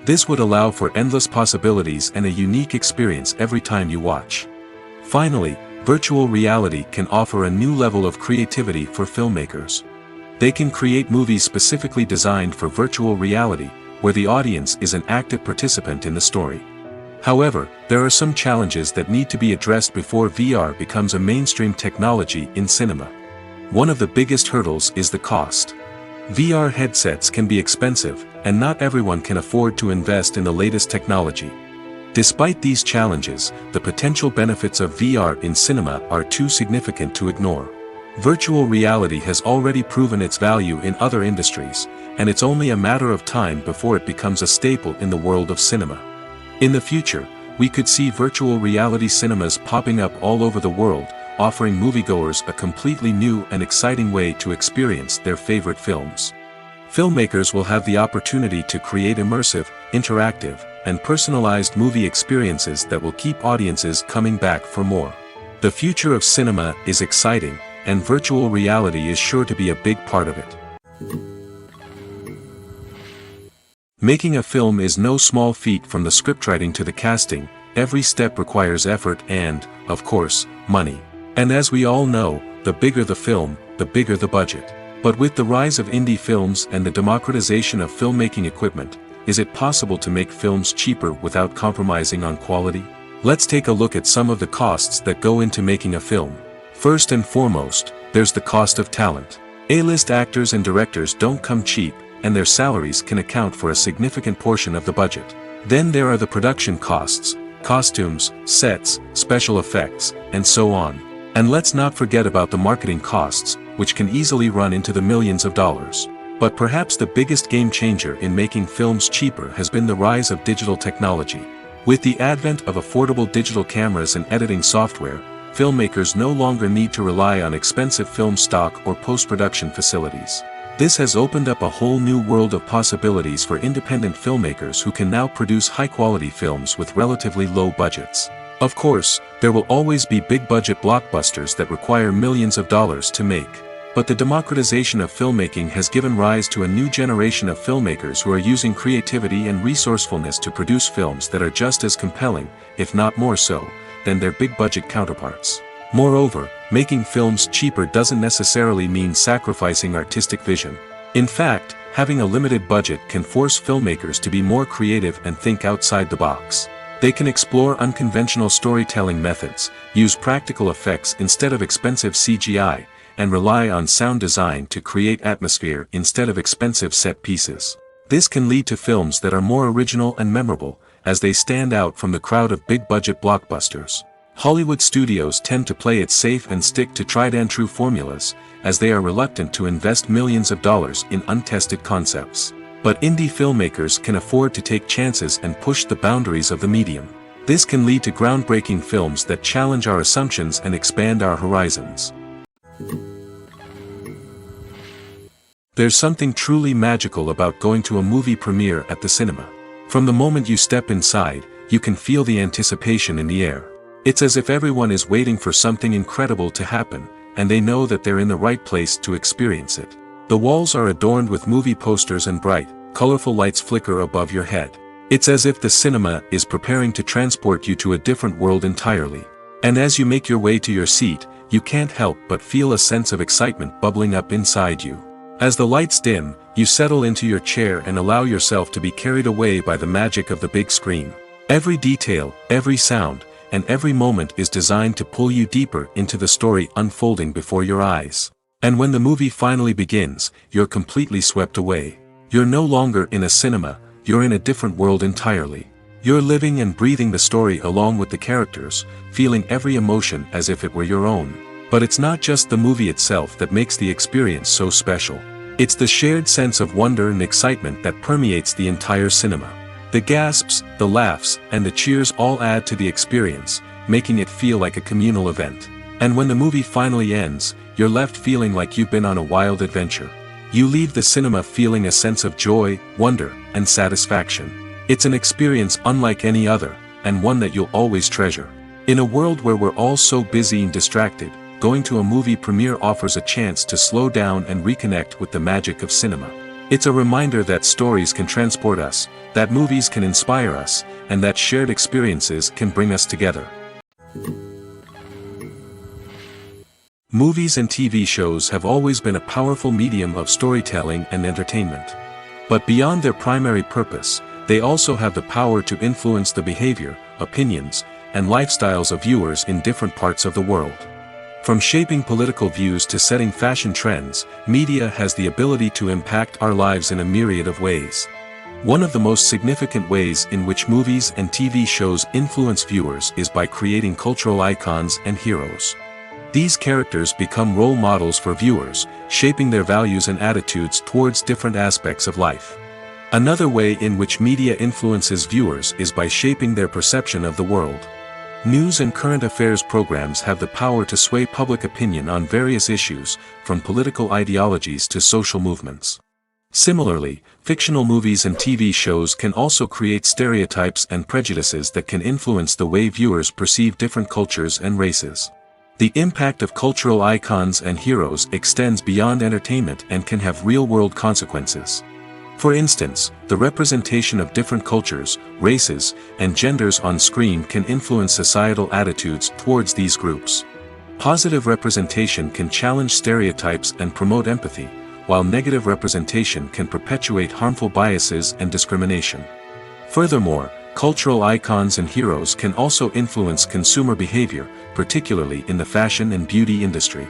A: This would allow for endless possibilities and a unique experience every time you watch. Finally, virtual reality can offer a new level of creativity for filmmakers. They can create movies specifically designed for virtual reality, where the audience is an active participant in the story. However, there are some challenges that need to be addressed before VR becomes a mainstream technology in cinema. One of the biggest hurdles is the cost. VR headsets can be expensive, and not everyone can afford to invest in the latest technology. Despite these challenges, the potential benefits of VR in cinema are too significant to ignore. Virtual reality has already proven its value in other industries, and it's only a matter of time before it becomes a staple in the world of cinema. In the future, we could see virtual reality cinemas popping up all over the world, offering moviegoers a completely new and exciting way to experience their favorite films. Filmmakers will have the opportunity to create immersive, interactive, and personalized movie experiences that will keep audiences coming back for more. The future of cinema is exciting, and virtual reality is sure to be a big part of it. Making a film is no small feat. From the scriptwriting to the casting, every step requires effort and, of course, money. And as we all know, the bigger the film, the bigger the budget. But with the rise of indie films and the democratization of filmmaking equipment, is it possible to make films cheaper without compromising on quality? Let's take a look at some of the costs that go into making a film. First and foremost, there's the cost of talent. A-list actors and directors don't come cheap, and their salaries can account for a significant portion of the budget. Then there are the production costs, costumes, sets, special effects, and so on. And let's not forget about the marketing costs, which can easily run into the millions of dollars. But perhaps the biggest game changer in making films cheaper has been the rise of digital technology. With the advent of affordable digital cameras and editing software, filmmakers no longer need to rely on expensive film stock or post-production facilities. This has opened up a whole new world of possibilities for independent filmmakers who can now produce high-quality films with relatively low budgets. Of course, there will always be big-budget blockbusters that require millions of dollars to make. But the democratization of filmmaking has given rise to a new generation of filmmakers who are using creativity and resourcefulness to produce films that are just as compelling, if not more so, than their big-budget counterparts. Moreover, making films cheaper doesn't necessarily mean sacrificing artistic vision. In fact, having a limited budget can force filmmakers to be more creative and think outside the box. They can explore unconventional storytelling methods, use practical effects instead of expensive CGI, and rely on sound design to create atmosphere instead of expensive set pieces. This can lead to films that are more original and memorable, as they stand out from the crowd of big-budget blockbusters. Hollywood studios tend to play it safe and stick to tried-and-true formulas, as they are reluctant to invest millions of dollars in untested concepts. But indie filmmakers can afford to take chances and push the boundaries of the medium. This can lead to groundbreaking films that challenge our assumptions and expand our horizons. There's something truly magical about going to a movie premiere at the cinema. From the moment you step inside, you can feel the anticipation in the air. It's as if everyone is waiting for something incredible to happen, and they know that they're in the right place to experience it. The walls are adorned with movie posters and bright, colorful lights flicker above your head. It's as if the cinema is preparing to transport you to a different world entirely. And as you make your way to your seat, you can't help but feel a sense of excitement bubbling up inside you. As the lights dim, you settle into your chair and allow yourself to be carried away by the magic of the big screen. Every detail, every sound, and every moment is designed to pull you deeper into the story unfolding before your eyes. And when the movie finally begins, you're completely swept away. You're no longer in a cinema, you're in a different world entirely. You're living and breathing the story along with the characters, feeling every emotion as if it were your own. But it's not just the movie itself that makes the experience so special. It's the shared sense of wonder and excitement that permeates the entire cinema. The gasps, the laughs, and the cheers all add to the experience, making it feel like a communal event. And when the movie finally ends, you're left feeling like you've been on a wild adventure. You leave the cinema feeling a sense of joy, wonder, and satisfaction. It's an experience unlike any other, and one that you'll always treasure. In a world where we're all so busy and distracted, going to a movie premiere offers a chance to slow down and reconnect with the magic of cinema. It's a reminder that stories can transport us, that movies can inspire us, and that shared experiences can bring us together. Movies and TV shows have always been a powerful medium of storytelling and entertainment. But beyond their primary purpose, they also have the power to influence the behavior, opinions, and lifestyles of viewers in different parts of the world. From shaping political views to setting fashion trends, media has the ability to impact our lives in a myriad of ways. One of the most significant ways in which movies and TV shows influence viewers is by creating cultural icons and heroes. These characters become role models for viewers, shaping their values and attitudes towards different aspects of life. Another way in which media influences viewers is by shaping their perception of the world. News and current affairs programs have the power to sway public opinion on various issues, from political ideologies to social movements. Similarly, fictional movies and TV shows can also create stereotypes and prejudices that can influence the way viewers perceive different cultures and races. The impact of cultural icons and heroes extends beyond entertainment and can have real-world consequences. For instance, the representation of different cultures, races, and genders on screen can influence societal attitudes towards these groups. Positive representation can challenge stereotypes and promote empathy, while negative representation can perpetuate harmful biases and discrimination. Furthermore, cultural icons and heroes can also influence consumer behavior, particularly in the fashion and beauty industry.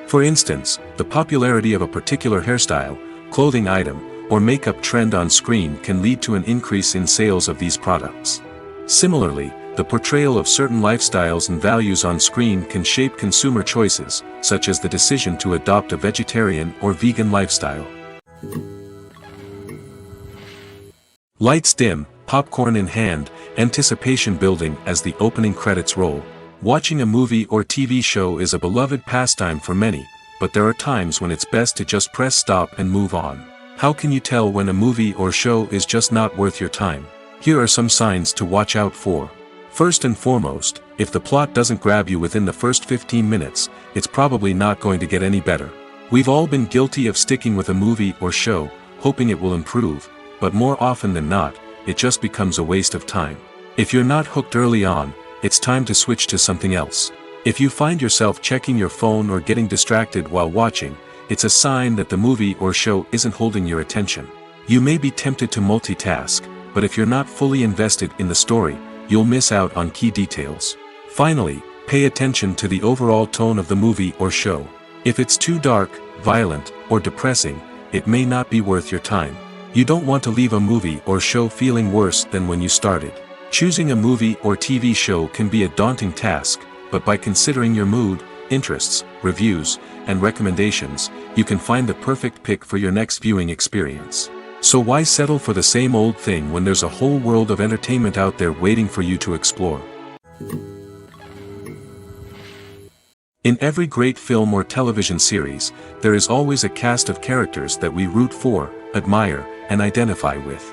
A: For instance, the popularity of a particular hairstyle, clothing item, or makeup trend on screen can lead to an increase in sales of these products. Similarly, the portrayal of certain lifestyles and values on screen can shape consumer choices, such as the decision to adopt a vegetarian or vegan lifestyle. Lights dim, popcorn in hand, anticipation building as the opening credits roll. Watching a movie or TV show is a beloved pastime for many, but there are times when it's best to just press stop and move on. How can you tell when a movie or show is just not worth your time? Here are some signs to watch out for. First and foremost, if the plot doesn't grab you within the first 15 minutes, it's probably not going to get any better. We've all been guilty of sticking with a movie or show, hoping it will improve, but more often than not, it just becomes a waste of time. If you're not hooked early on, it's time to switch to something else. If you find yourself checking your phone or getting distracted while watching, it's a sign that the movie or show isn't holding your attention. You may be tempted to multitask, but if you're not fully invested in the story, you'll miss out on key details. Finally, pay attention to the overall tone of the movie or show. If it's too dark, violent, or depressing, it may not be worth your time. You don't want to leave a movie or show feeling worse than when you started. Choosing a movie or TV show can be a daunting task, but by considering your mood, interests, reviews, and recommendations, you can find the perfect pick for your next viewing experience. So why settle for the same old thing when there's a whole world of entertainment out there waiting for you to explore? In every great film or television series, there is always a cast of characters that we root for, admire, and identify with.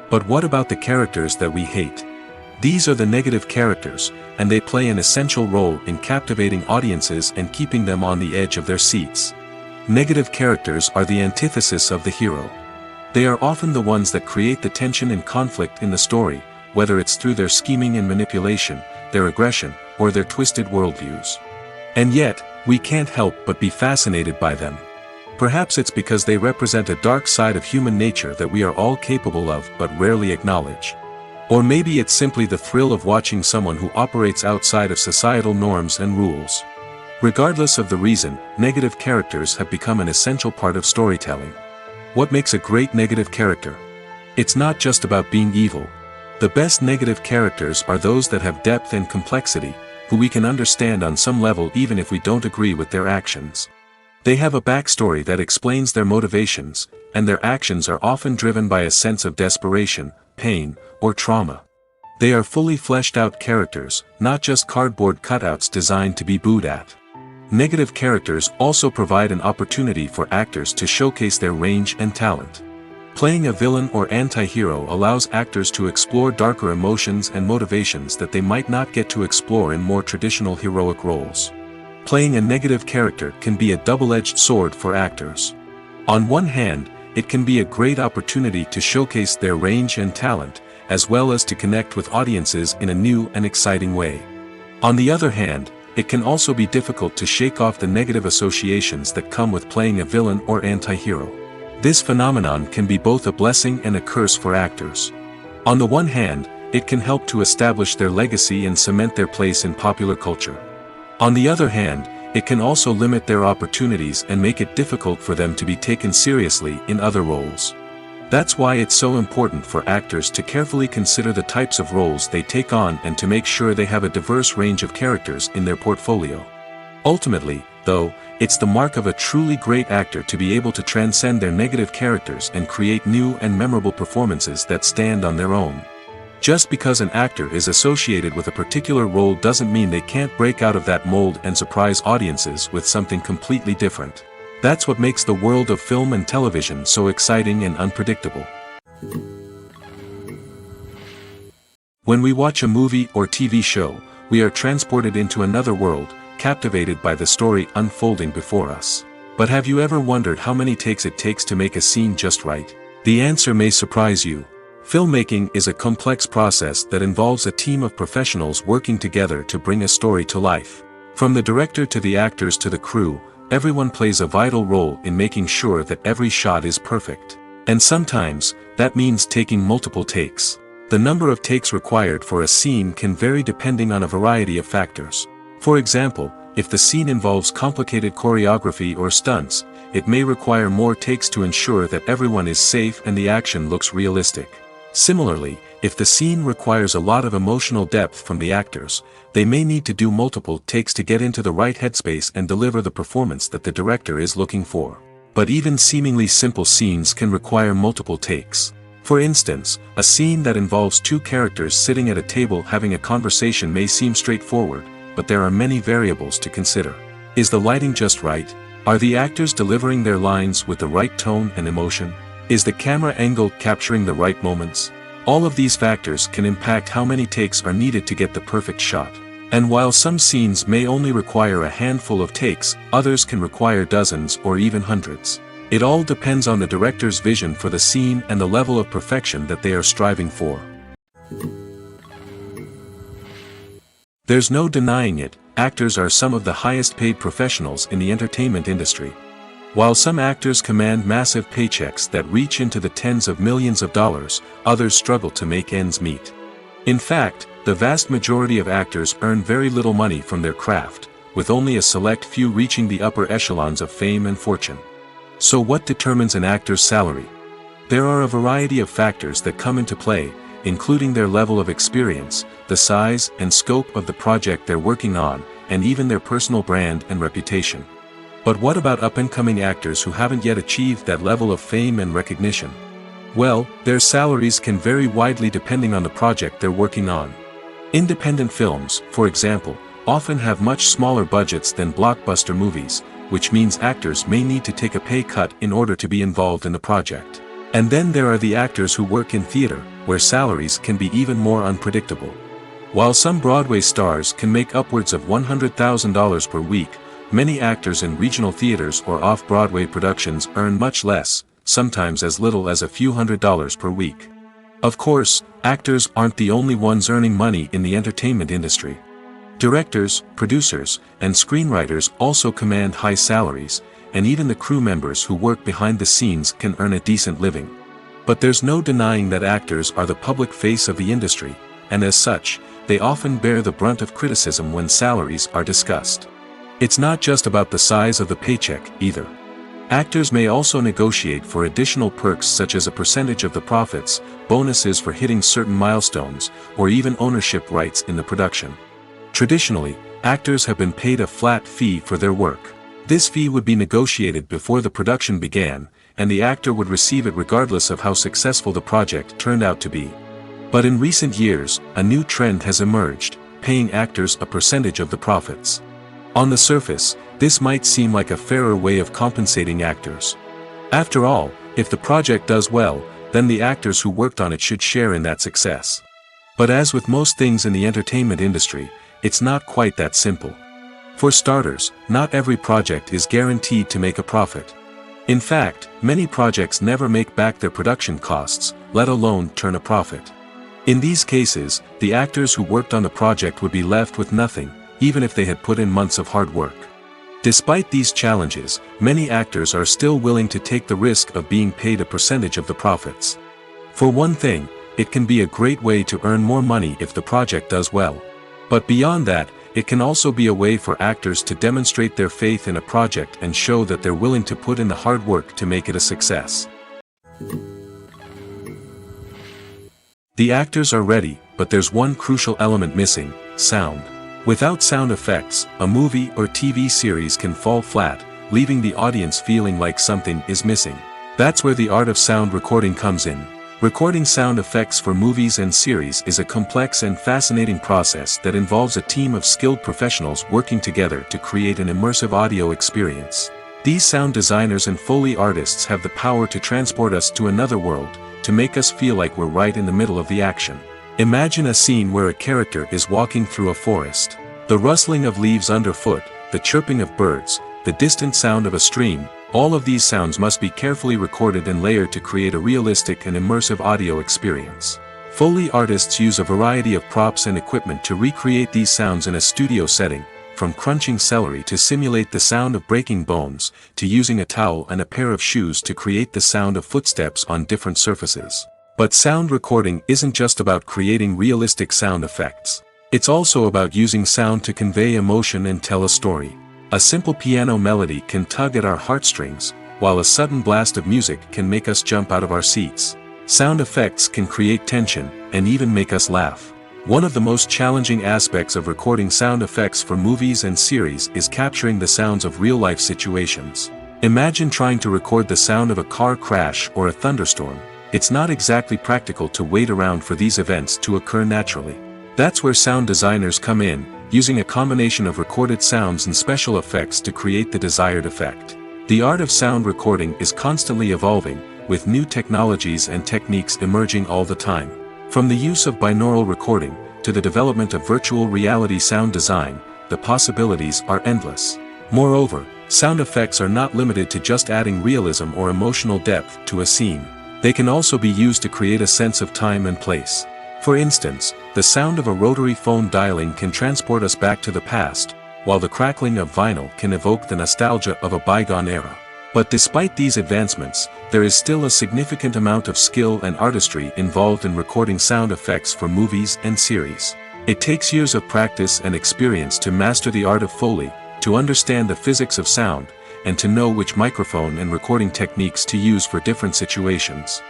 A: But what about the characters that we hate? These are the negative characters, and they play an essential role in captivating audiences and keeping them on the edge of their seats. Negative characters are the antithesis of the hero. They are often the ones that create the tension and conflict in the story, whether it's through their scheming and manipulation, their aggression, or their twisted worldviews. And yet, we can't help but be fascinated by them. Perhaps it's because they represent a dark side of human nature that we are all capable of but rarely acknowledge. Or maybe it's simply the thrill of watching someone who operates outside of societal norms and rules. Regardless of the reason, negative characters have become an essential part of storytelling. What makes a great negative character? It's not just about being evil. The best negative characters are those that have depth and complexity, who we can understand on some level even if we don't agree with their actions. They have a backstory that explains their motivations, and their actions are often driven by a sense of desperation, pain, or trauma. They are fully fleshed out characters, not just cardboard cutouts designed to be booed at. Negative characters also provide an opportunity for actors to showcase their range and talent. Playing a villain or anti-hero allows actors to explore darker emotions and motivations that they might not get to explore in more traditional heroic roles. Playing a negative character can be a double-edged sword for actors. On one hand, it can be a great opportunity to showcase their range and talent, as well as to connect with audiences in a new and exciting way. On the other hand, it can also be difficult to shake off the negative associations that come with playing a villain or anti-hero. This phenomenon can be both a blessing and a curse for actors. On the one hand, it can help to establish their legacy and cement their place in popular culture. On the other hand, it can also limit their opportunities and make it difficult for them to be taken seriously in other roles. That's why it's so important for actors to carefully consider the types of roles they take on and to make sure they have a diverse range of characters in their portfolio. Ultimately, though, it's the mark of a truly great actor to be able to transcend their negative characters and create new and memorable performances that stand on their own. Just because an actor is associated with a particular role doesn't mean they can't break out of that mold and surprise audiences with something completely different. That's what makes the world of film and television so exciting and unpredictable. When we watch a movie or TV show, we are transported into another world, captivated by the story unfolding before us. But have you ever wondered how many takes it takes to make a scene just right? The answer may surprise you. Filmmaking is a complex process that involves a team of professionals working together to bring a story to life. From the director to the actors to the crew, everyone plays a vital role in making sure that every shot is perfect. And sometimes, that means taking multiple takes. The number of takes required for a scene can vary depending on a variety of factors. For example, if the scene involves complicated choreography or stunts, it may require more takes to ensure that everyone is safe and the action looks realistic. Similarly, if the scene requires a lot of emotional depth from the actors, they may need to do multiple takes to get into the right headspace and deliver the performance that the director is looking for. But even seemingly simple scenes can require multiple takes. For instance, a scene that involves two characters sitting at a table having a conversation may seem straightforward, but there are many variables to consider. Is the lighting just right? Are the actors delivering their lines with the right tone and emotion? Is the camera angle capturing the right moments? All of these factors can impact how many takes are needed to get the perfect shot. And while some scenes may only require a handful of takes, others can require dozens or even hundreds. It all depends on the director's vision for the scene and the level of perfection that they are striving for. There's no denying it, actors are some of the highest paid professionals in the entertainment industry. While some actors command massive paychecks that reach into the tens of millions of dollars, others struggle to make ends meet. In fact, the vast majority of actors earn very little money from their craft, with only a select few reaching the upper echelons of fame and fortune. So what determines an actor's salary? There are a variety of factors that come into play, including their level of experience, the size and scope of the project they're working on, and even their personal brand and reputation. But what about up-and-coming actors who haven't yet achieved that level of fame and recognition? Well, their salaries can vary widely depending on the project they're working on. Independent films, for example, often have much smaller budgets than blockbuster movies, which means actors may need to take a pay cut in order to be involved in the project. And then there are the actors who work in theater, where salaries can be even more unpredictable. While some Broadway stars can make upwards of $100,000 per week, many actors in regional theaters or off-Broadway productions earn much less, sometimes as little as a few $100s per week. Of course, actors aren't the only ones earning money in the entertainment industry. Directors, producers, and screenwriters also command high salaries, and even the crew members who work behind the scenes can earn a decent living. But there's no denying that actors are the public face of the industry, and as such, they often bear the brunt of criticism when salaries are discussed. It's not just about the size of the paycheck, either. Actors may also negotiate for additional perks such as a percentage of the profits, bonuses for hitting certain milestones, or even ownership rights in the production. Traditionally, actors have been paid a flat fee for their work. This fee would be negotiated before the production began, and the actor would receive it regardless of how successful the project turned out to be. But in recent years, a new trend has emerged, paying actors a percentage of the profits. On the surface, this might seem like a fairer way of compensating actors. After all, if the project does well, then the actors who worked on it should share in that success. But as with most things in the entertainment industry, it's not quite that simple. For starters, not every project is guaranteed to make a profit. In fact, many projects never make back their production costs, let alone turn a profit. In these cases, the actors who worked on the project would be left with nothing, even if they had put in months of hard work. Despite these challenges, many actors are still willing to take the risk of being paid a percentage of the profits. For one thing, it can be a great way to earn more money if the project does well. But beyond that, it can also be a way for actors to demonstrate their faith in a project and show that they're willing to put in the hard work to make it a success. The actors are ready, but there's one crucial element missing: sound. Without sound effects, a movie or TV series can fall flat, leaving the audience feeling like something is missing. That's where the art of sound recording comes in. Recording sound effects for movies and series is a complex and fascinating process that involves a team of skilled professionals working together to create an immersive audio experience. These sound designers and Foley artists have the power to transport us to another world, to make us feel like we're right in the middle of the action. Imagine a scene where a character is walking through a forest. The rustling of leaves underfoot, the chirping of birds, the distant sound of a stream, all of these sounds must be carefully recorded and layered to create a realistic and immersive audio experience. Foley artists use a variety of props and equipment to recreate these sounds in a studio setting, from crunching celery to simulate the sound of breaking bones, to using a towel and a pair of shoes to create the sound of footsteps on different surfaces. But sound recording isn't just about creating realistic sound effects. It's also about using sound to convey emotion and tell a story. A simple piano melody can tug at our heartstrings, while a sudden blast of music can make us jump out of our seats. Sound effects can create tension, and even make us laugh. One of the most challenging aspects of recording sound effects for movies and series is capturing the sounds of real-life situations. Imagine trying to record the sound of a car crash or a thunderstorm. It's not exactly practical to wait around for these events to occur naturally. That's where sound designers come in, using a combination of recorded sounds and special effects to create the desired effect. The art of sound recording is constantly evolving, with new technologies and techniques emerging all the time. From the use of binaural recording, to the development of virtual reality sound design, the possibilities are endless. Moreover, sound effects are not limited to just adding realism or emotional depth to a scene. They can also be used to create a sense of time and place. For instance, the sound of a rotary phone dialing can transport us back to the past, while the crackling of vinyl can evoke the nostalgia of a bygone era. But despite these advancements, there is still a significant amount of skill and artistry involved in recording sound effects for movies and series. It takes years of practice and experience to master the art of Foley, to understand the physics of sound, and to know which microphone and recording techniques to use for different situations.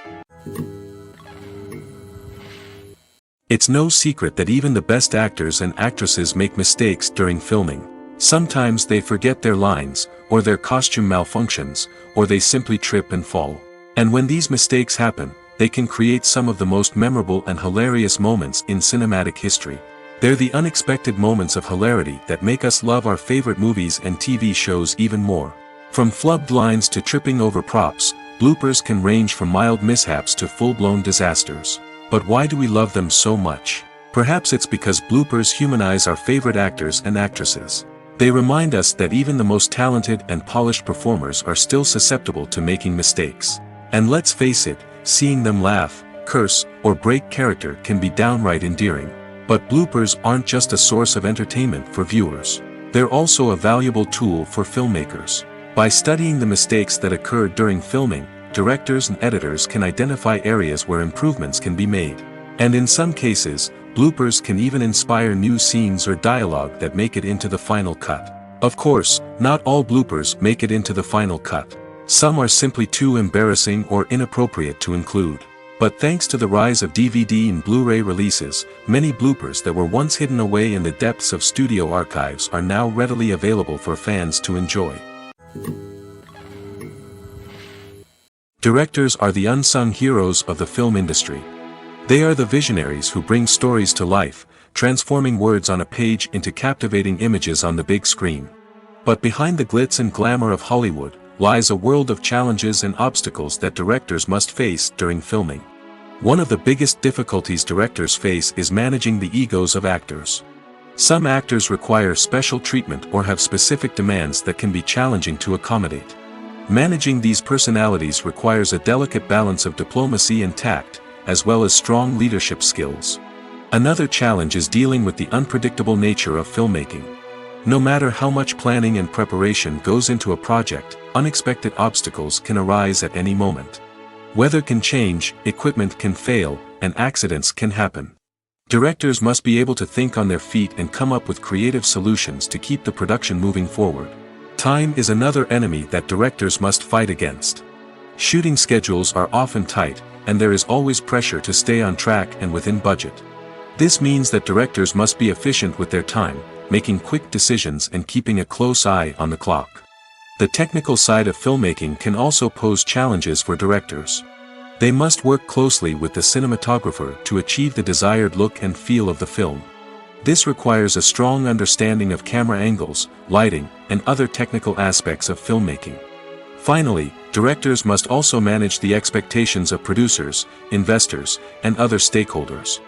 A: It's no secret that even the best actors and actresses make mistakes during filming. Sometimes they forget their lines, or their costume malfunctions, or they simply trip and fall. And when these mistakes happen, they can create some of the most memorable and hilarious moments in cinematic history. They're the unexpected moments of hilarity that make us love our favorite movies and TV shows even more. From flubbed lines to tripping over props, bloopers can range from mild mishaps to full-blown disasters. But why do we love them so much? Perhaps it's because bloopers humanize our favorite actors and actresses. They remind us that even the most talented and polished performers are still susceptible to making mistakes. And let's face it, seeing them laugh, curse, or break character can be downright endearing. But bloopers aren't just a source of entertainment for viewers. They're also a valuable tool for filmmakers. By studying the mistakes that occurred during filming, directors and editors can identify areas where improvements can be made. And in some cases, bloopers can even inspire new scenes or dialogue that make it into the final cut. Of course, not all bloopers make it into the final cut. Some are simply too embarrassing or inappropriate to include. But thanks to the rise of DVD and Blu-ray releases, many bloopers that were once hidden away in the depths of studio archives are now readily available for fans to enjoy. Directors are the unsung heroes of the film industry. They are the visionaries who bring stories to life, transforming words on a page into captivating images on the big screen. But behind the glitz and glamour of Hollywood lies a world of challenges and obstacles that directors must face during filming. One of the biggest difficulties directors face is managing the egos of actors. Some actors require special treatment or have specific demands that can be challenging to accommodate. Managing these personalities requires a delicate balance of diplomacy and tact, as well as strong leadership skills. Another challenge is dealing with the unpredictable nature of filmmaking. No matter how much planning and preparation goes into a project, unexpected obstacles can arise at any moment. Weather can change, equipment can fail, and accidents can happen. Directors must be able to think on their feet and come up with creative solutions to keep the production moving forward. Time is another enemy that directors must fight against. Shooting schedules are often tight, and there is always pressure to stay on track and within budget. This means that directors must be efficient with their time, making quick decisions and keeping a close eye on the clock. The technical side of filmmaking can also pose challenges for directors. They must work closely with the cinematographer to achieve the desired look and feel of the film. This requires a strong understanding of camera angles, lighting, and other technical aspects of filmmaking. Finally, directors must also manage the expectations of producers, investors, and other stakeholders.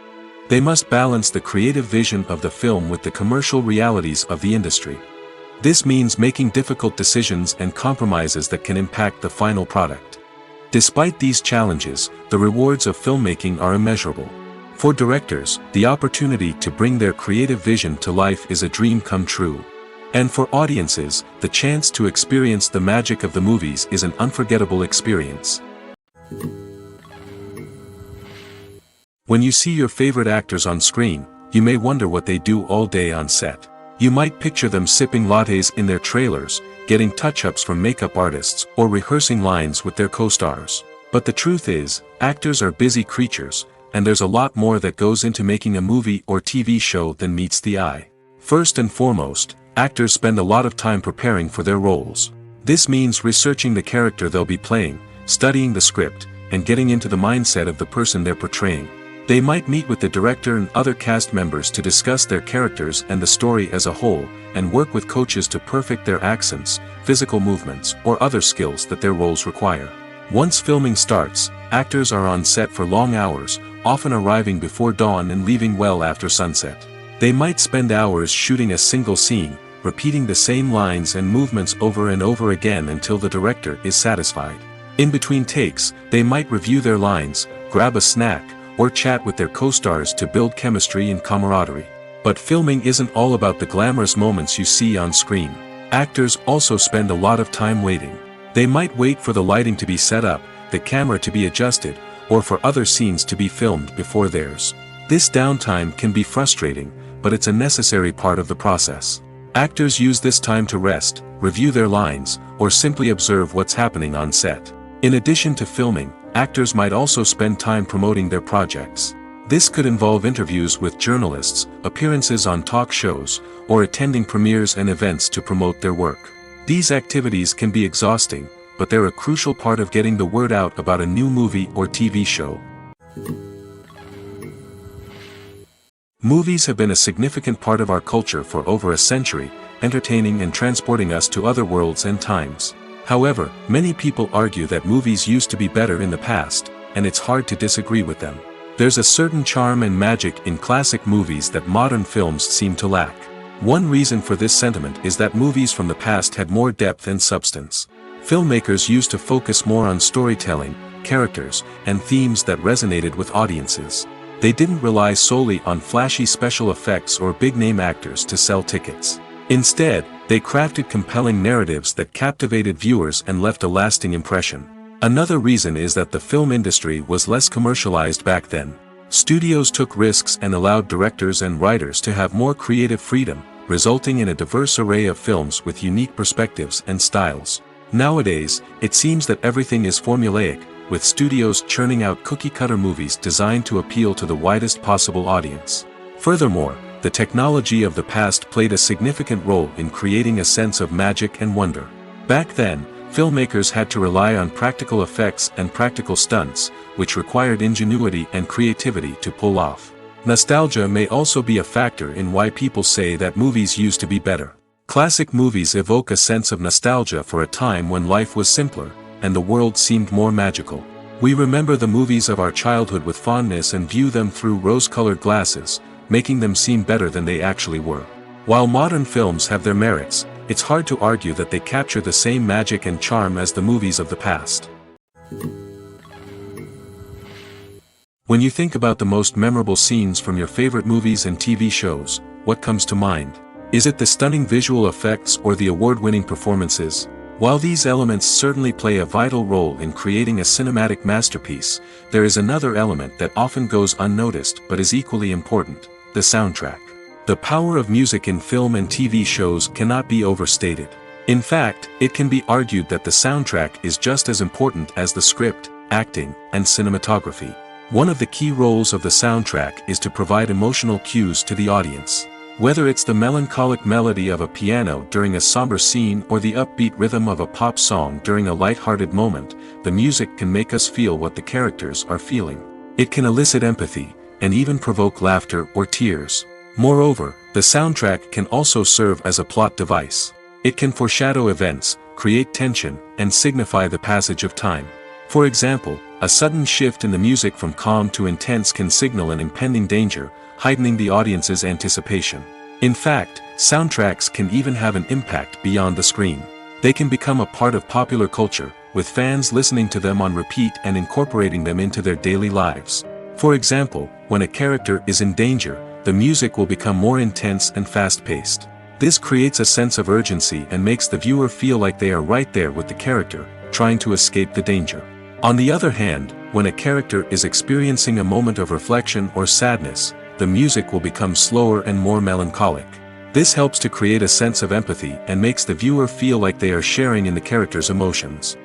A: They must balance the creative vision of the film with the commercial realities of the industry. This means making difficult decisions and compromises that can impact the final product. Despite these challenges, the rewards of filmmaking are immeasurable. For directors, the opportunity to bring their creative vision to life is a dream come true. And for audiences, the chance to experience the magic of the movies is an unforgettable experience. When you see your favorite actors on screen, you may wonder what they do all day on set. You might picture them sipping lattes in their trailers, getting touch-ups from makeup artists, or rehearsing lines with their co-stars. But the truth is, actors are busy creatures, and there's a lot more that goes into making a movie or TV show than meets the eye. First and foremost, actors spend a lot of time preparing for their roles. This means researching the character they'll be playing, studying the script, and getting into the mindset of the person they're portraying. They might meet with the director and other cast members to discuss their characters and the story as a whole, and work with coaches to perfect their accents, physical movements, or other skills that their roles require. Once filming starts, actors are on set for long hours, often arriving before dawn and leaving well after sunset. They might spend hours shooting a single scene, repeating the same lines and movements over and over again until the director is satisfied. In between takes, they might review their lines, grab a snack, or chat with their co-stars to build chemistry and camaraderie. But filming isn't all about the glamorous moments you see on screen. Actors also spend a lot of time waiting. They might wait for the lighting to be set up, the camera to be adjusted, or for other scenes to be filmed before theirs. This downtime can be frustrating, but it's a necessary part of the process. Actors use this time to rest, review their lines, or simply observe what's happening on set. In addition to filming, actors might also spend time promoting their projects. This could involve interviews with journalists, appearances on talk shows, or attending premieres and events to promote their work. These activities can be exhausting, but they're a crucial part of getting the word out about a new movie or TV show. Movies have been a significant part of our culture for over a century, entertaining and transporting us to other worlds and times. However, many people argue that movies used to be better in the past, and it's hard to disagree with them. There's a certain charm and magic in classic movies that modern films seem to lack. One reason for this sentiment is that movies from the past had more depth and substance. Filmmakers used to focus more on storytelling, characters, and themes that resonated with audiences. They didn't rely solely on flashy special effects or big-name actors to sell tickets. Instead, they crafted compelling narratives that captivated viewers and left a lasting impression. Another reason is that the film industry was less commercialized back then. Studios took risks and allowed directors and writers to have more creative freedom, resulting in a diverse array of films with unique perspectives and styles. Nowadays, it seems that everything is formulaic, with studios churning out cookie-cutter movies designed to appeal to the widest possible audience. Furthermore, the technology of the past played a significant role in creating a sense of magic and wonder. Back then, filmmakers had to rely on practical effects and practical stunts, which required ingenuity and creativity to pull off. Nostalgia may also be a factor in why people say that movies used to be better. Classic movies evoke a sense of nostalgia for a time when life was simpler, and the world seemed more magical. We remember the movies of our childhood with fondness and view them through rose-colored glasses, making them seem better than they actually were. While modern films have their merits, it's hard to argue that they capture the same magic and charm as the movies of the past. When you think about the most memorable scenes from your favorite movies and TV shows, what comes to mind? Is it the stunning visual effects or the award-winning performances? While these elements certainly play a vital role in creating a cinematic masterpiece, there is another element that often goes unnoticed but is equally important: the soundtrack. The power of music in film and TV shows cannot be overstated. In fact, it can be argued that the soundtrack is just as important as the script, acting, and cinematography. One of the key roles of the soundtrack is to provide emotional cues to the audience. Whether it's the melancholic melody of a piano during a somber scene or the upbeat rhythm of a pop song during a light-hearted moment, the music can make us feel what the characters are feeling. It can elicit empathy, and even provoke laughter or tears. Moreover, the soundtrack can also serve as a plot device. It can foreshadow events, create tension, and signify the passage of time. For example, a sudden shift in the music from calm to intense can signal an impending danger, heightening the audience's anticipation. In fact, soundtracks can even have an impact beyond the screen. They can become a part of popular culture, with fans listening to them on repeat and incorporating them into their daily lives. For example, when a character is in danger, the music will become more intense and fast-paced. This creates a sense of urgency and makes the viewer feel like they are right there with the character, trying to escape the danger. On the other hand, when a character is experiencing a moment of reflection or sadness, the music will become slower and more melancholic. This helps to create a sense of empathy and makes the viewer feel like they are sharing in the character's emotions.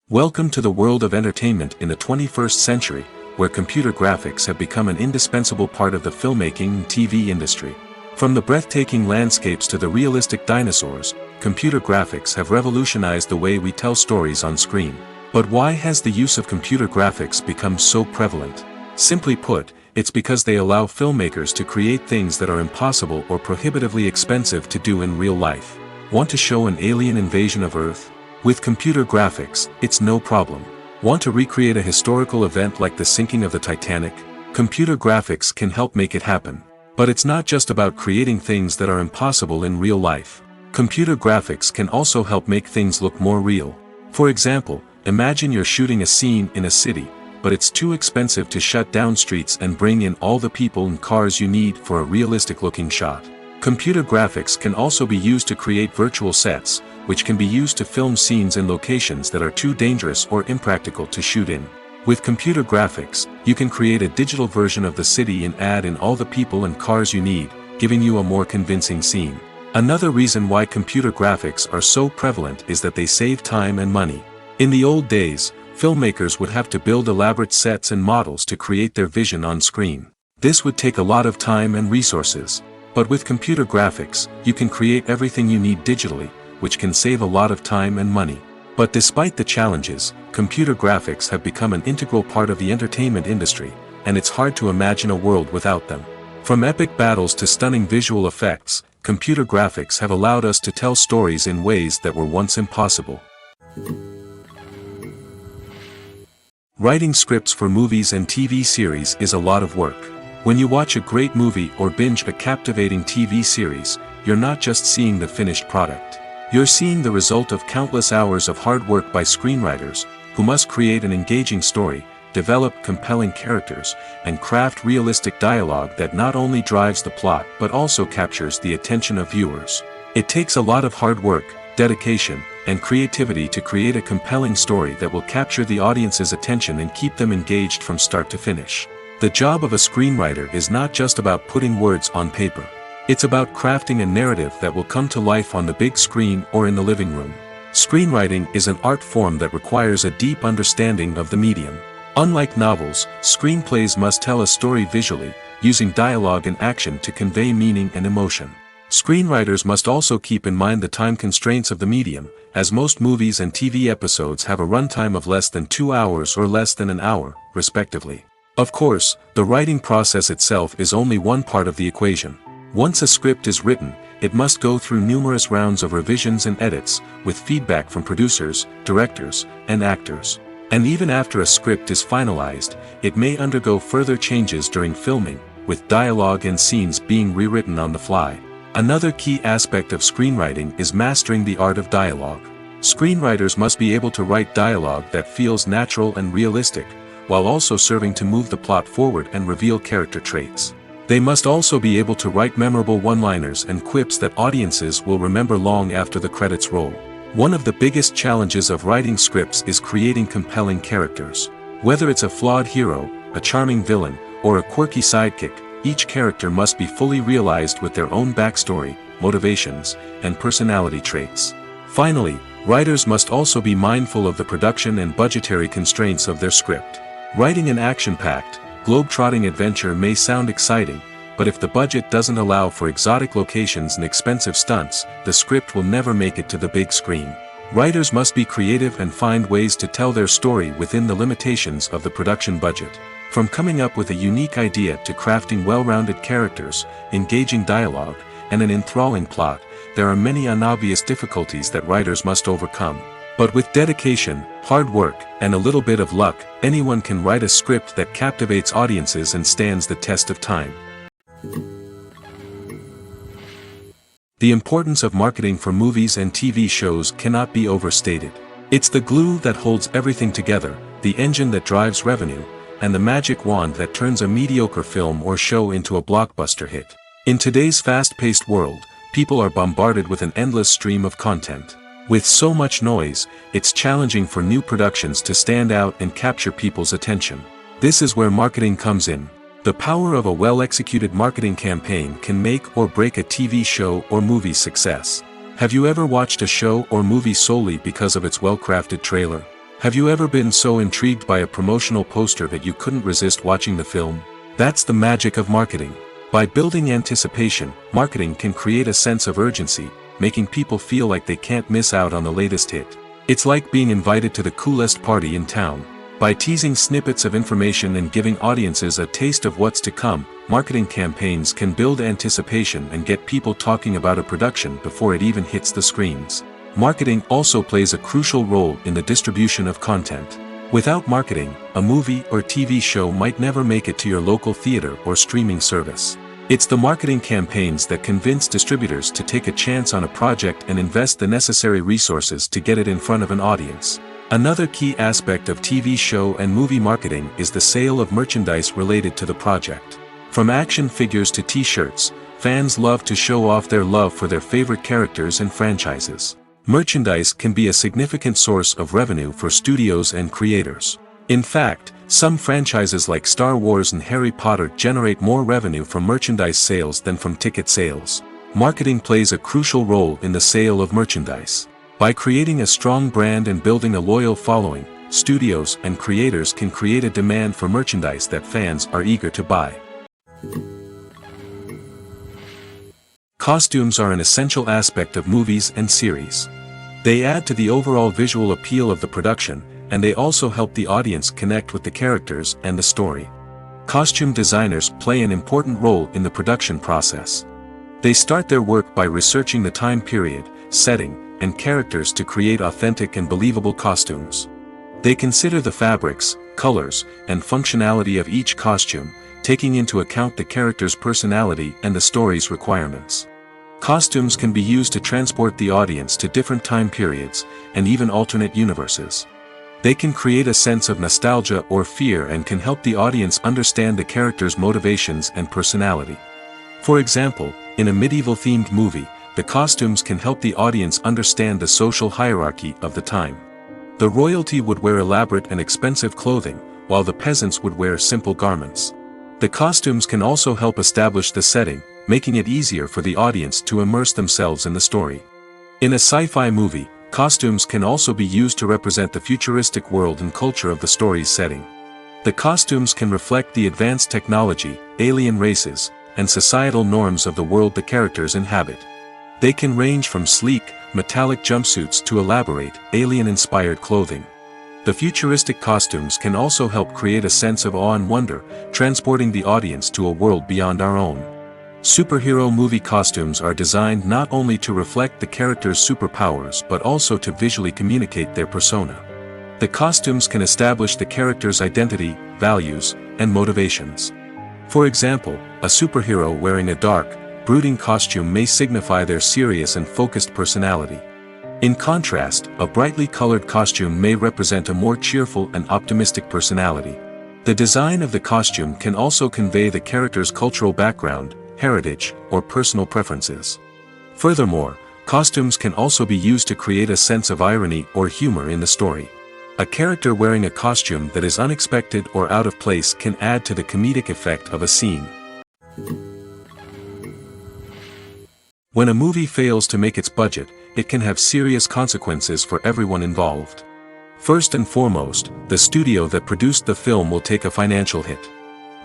A: Welcome to the world of entertainment in the 21st century, where computer graphics have become an indispensable part of the filmmaking and TV industry. From the breathtaking landscapes to the realistic dinosaurs, computer graphics have revolutionized the way we tell stories on screen. But why has the use of computer graphics become so prevalent? Simply put, it's because they allow filmmakers to create things that are impossible or prohibitively expensive to do in real life. Want to show an alien invasion of Earth? With computer graphics, it's no problem. Want to recreate a historical event like the sinking of the Titanic? Computer graphics can help make it happen. But it's not just about creating things that are impossible in real life. Computer graphics can also help make things look more real. For example, imagine you're shooting a scene in a city, but it's too expensive to shut down streets and bring in all the people and cars you need for a realistic-looking shot. Computer graphics can also be used to create virtual sets, which can be used to film scenes in locations that are too dangerous or impractical to shoot in. With computer graphics, you can create a digital version of the city and add in all the people and cars you need, giving you a more convincing scene. Another reason why computer graphics are so prevalent is that they save time and money. In the old days, filmmakers would have to build elaborate sets and models to create their vision on screen. This would take a lot of time and resources. But with computer graphics, you can create everything you need digitally, which can save a lot of time and money. But despite the challenges, computer graphics have become an integral part of the entertainment industry, and it's hard to imagine a world without them. From epic battles to stunning visual effects, computer graphics have allowed us to tell stories in ways that were once impossible. Writing scripts for movies and TV series is a lot of work. When you watch a great movie or binge a captivating TV series, you're not just seeing the finished product. You're seeing the result of countless hours of hard work by screenwriters, who must create an engaging story, develop compelling characters, and craft realistic dialogue that not only drives the plot but also captures the attention of viewers. It takes a lot of hard work, dedication, and creativity to create a compelling story that will capture the audience's attention and keep them engaged from start to finish. The job of a screenwriter is not just about putting words on paper. It's about crafting a narrative that will come to life on the big screen or in the living room. Screenwriting is an art form that requires a deep understanding of the medium. Unlike novels, screenplays must tell a story visually, using dialogue and action to convey meaning and emotion. Screenwriters must also keep in mind the time constraints of the medium, as most movies and TV episodes have a runtime of less than 2 hours or less than an hour, respectively. Of course, the writing process itself is only one part of the equation. Once a script is written, it must go through numerous rounds of revisions and edits, with feedback from producers, directors, and actors. And even after a script is finalized, it may undergo further changes during filming, with dialogue and scenes being rewritten on the fly. Another key aspect of screenwriting is mastering the art of dialogue. Screenwriters must be able to write dialogue that feels natural and realistic, while also serving to move the plot forward and reveal character traits. They must also be able to write memorable one-liners and quips that audiences will remember long after the credits roll. One of the biggest challenges of writing scripts is creating compelling characters. Whether it's a flawed hero, a charming villain, or a quirky sidekick, each character must be fully realized with their own backstory, motivations, and personality traits. Finally, writers must also be mindful of the production and budgetary constraints of their script. Writing an action-packed, globe-trotting adventure may sound exciting, but if the budget doesn't allow for exotic locations and expensive stunts, the script will never make it to the big screen. Writers must be creative and find ways to tell their story within the limitations of the production budget. From coming up with a unique idea to crafting well-rounded characters, engaging dialogue, and an enthralling plot, there are many unobvious difficulties that writers must overcome. But with dedication, hard work, and a little bit of luck, anyone can write a script that captivates audiences and stands the test of time. The importance of marketing for movies and TV shows cannot be overstated. It's the glue that holds everything together, the engine that drives revenue, and the magic wand that turns a mediocre film or show into a blockbuster hit. In today's fast-paced world, people are bombarded with an endless stream of content. With so much noise, it's challenging for new productions to stand out and capture people's attention. This is where marketing comes in. The power of a well-executed marketing campaign can make or break a TV show or movie's success. Have you ever watched a show or movie solely because of its well-crafted trailer? Have you ever been so intrigued by a promotional poster that you couldn't resist watching the film? That's the magic of marketing. By building anticipation, marketing can create a sense of urgency, making people feel like they can't miss out on the latest hit. It's like being invited to the coolest party in town. By teasing snippets of information and giving audiences a taste of what's to come, marketing campaigns can build anticipation and get people talking about a production before it even hits the screens. Marketing also plays a crucial role in the distribution of content. Without marketing, a movie or TV show might never make it to your local theater or streaming service. It's the marketing campaigns that convince distributors to take a chance on a project and invest the necessary resources to get it in front of an audience. Another key aspect of TV show and movie marketing is the sale of merchandise related to the project. From action figures to t-shirts, fans love to show off their love for their favorite characters and franchises. Merchandise can be a significant source of revenue for studios and creators. In fact, some franchises like Star Wars and Harry Potter generate more revenue from merchandise sales than from ticket sales. Marketing plays a crucial role in the sale of merchandise. By creating a strong brand and building a loyal following, studios and creators can create a demand for merchandise that fans are eager to buy. Costumes are an essential aspect of movies and series. They add to the overall visual appeal of the production, and they also help the audience connect with the characters and the story. Costume designers play an important role in the production process. They start their work by researching the time period, setting, and characters to create authentic and believable costumes. They consider the fabrics, colors, and functionality of each costume, taking into account the character's personality and the story's requirements. Costumes can be used to transport the audience to different time periods, and even alternate universes. They can create a sense of nostalgia or fear and can help the audience understand the character's motivations and personality. For example, in a medieval-themed movie, the costumes can help the audience understand the social hierarchy of the time. The royalty would wear elaborate and expensive clothing, while the peasants would wear simple garments. The costumes can also help establish the setting, making it easier for the audience to immerse themselves in the story. In a sci-fi movie, costumes can also be used to represent the futuristic world and culture of the story's setting. The costumes can reflect the advanced technology, alien races, and societal norms of the world the characters inhabit. They can range from sleek, metallic jumpsuits to elaborate, alien-inspired clothing. The futuristic costumes can also help create a sense of awe and wonder, transporting the audience to a world beyond our own. Superhero movie costumes are designed not only to reflect the character's superpowers but also to visually communicate their persona. The costumes can establish the character's identity, values, and motivations. For example, a superhero wearing a dark, brooding costume may signify their serious and focused personality. In contrast, a brightly colored costume may represent a more cheerful and optimistic personality. The design of the costume can also convey the character's cultural background, heritage, or personal preferences. Furthermore, costumes can also be used to create a sense of irony or humor in the story. A character wearing a costume that is unexpected or out of place can add to the comedic effect of a scene. When a movie fails to make its budget, it can have serious consequences for everyone involved. First and foremost, the studio that produced the film will take a financial hit.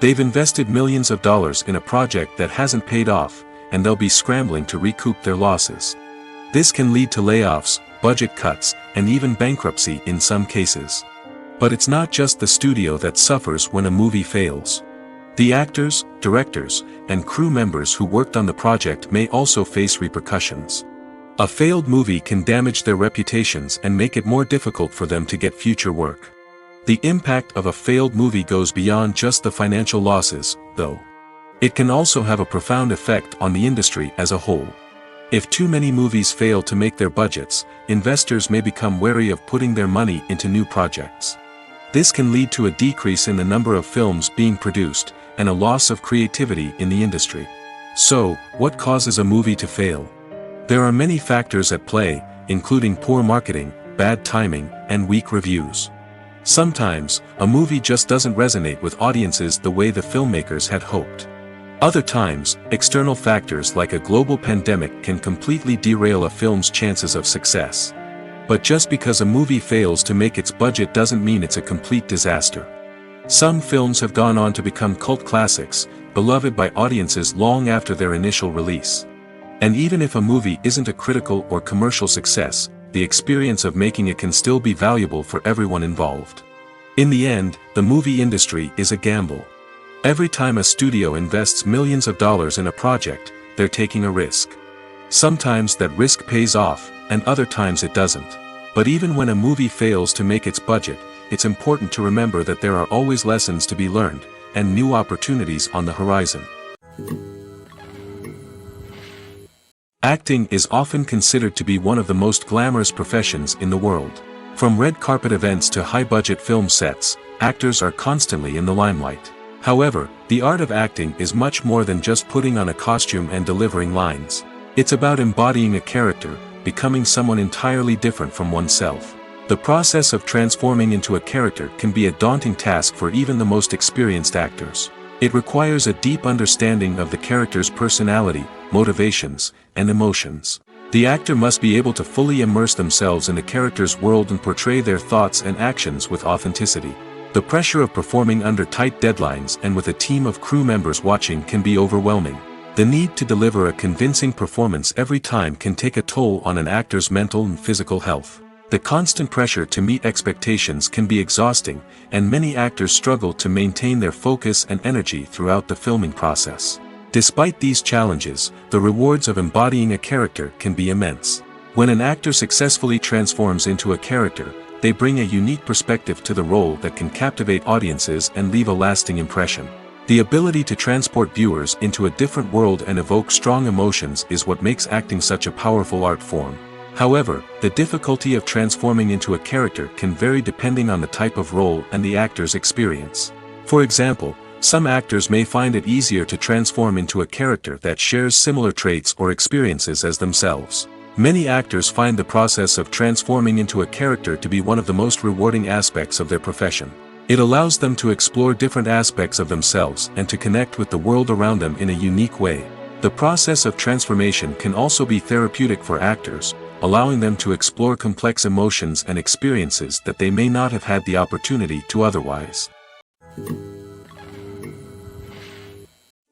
A: They've invested millions of dollars in a project that hasn't paid off, and they'll be scrambling to recoup their losses. This can lead to layoffs, budget cuts, and even bankruptcy in some cases. But it's not just the studio that suffers when a movie fails. The actors, directors, and crew members who worked on the project may also face repercussions. A failed movie can damage their reputations and make it more difficult for them to get future work. The impact of a failed movie goes beyond just the financial losses, though. It can also have a profound effect on the industry as a whole. If too many movies fail to make their budgets, investors may become wary of putting their money into new projects. This can lead to a decrease in the number of films being produced, and a loss of creativity in the industry. So, what causes a movie to fail? There are many factors at play, including poor marketing, bad timing, and weak reviews. Sometimes, a movie just doesn't resonate with audiences the way the filmmakers had hoped. Other times, external factors like a global pandemic can completely derail a film's chances of success. But just because a movie fails to make its budget doesn't mean it's a complete disaster. Some films have gone on to become cult classics, beloved by audiences long after their initial release. And even if a movie isn't a critical or commercial success, the experience of making it can still be valuable for everyone involved. In the end, the movie industry is a gamble. Every time a studio invests millions of dollars in a project, they're taking a risk. Sometimes that risk pays off, and other times it doesn't. But even when a movie fails to make its budget, it's important to remember that there are always lessons to be learned, and new opportunities on the horizon. Acting is often considered to be one of the most glamorous professions in the world. From red carpet events to high-budget film sets, actors are constantly in the limelight. However, the art of acting is much more than just putting on a costume and delivering lines. It's about embodying a character, becoming someone entirely different from oneself. The process of transforming into a character can be a daunting task for even the most experienced actors. It requires a deep understanding of the character's personality, motivations, and emotions. The actor must be able to fully immerse themselves in the character's world and portray their thoughts and actions with authenticity. The pressure of performing under tight deadlines and with a team of crew members watching can be overwhelming. The need to deliver a convincing performance every time can take a toll on an actor's mental and physical health. The constant pressure to meet expectations can be exhausting, and many actors struggle to maintain their focus and energy throughout the filming process. Despite these challenges, the rewards of embodying a character can be immense. When an actor successfully transforms into a character, they bring a unique perspective to the role that can captivate audiences and leave a lasting impression. The ability to transport viewers into a different world and evoke strong emotions is what makes acting such a powerful art form. However, the difficulty of transforming into a character can vary depending on the type of role and the actor's experience. For example, some actors may find it easier to transform into a character that shares similar traits or experiences as themselves. Many actors find the process of transforming into a character to be one of the most rewarding aspects of their profession. It allows them to explore different aspects of themselves and to connect with the world around them in a unique way. The process of transformation can also be therapeutic for actors, allowing them to explore complex emotions and experiences that they may not have had the opportunity to otherwise.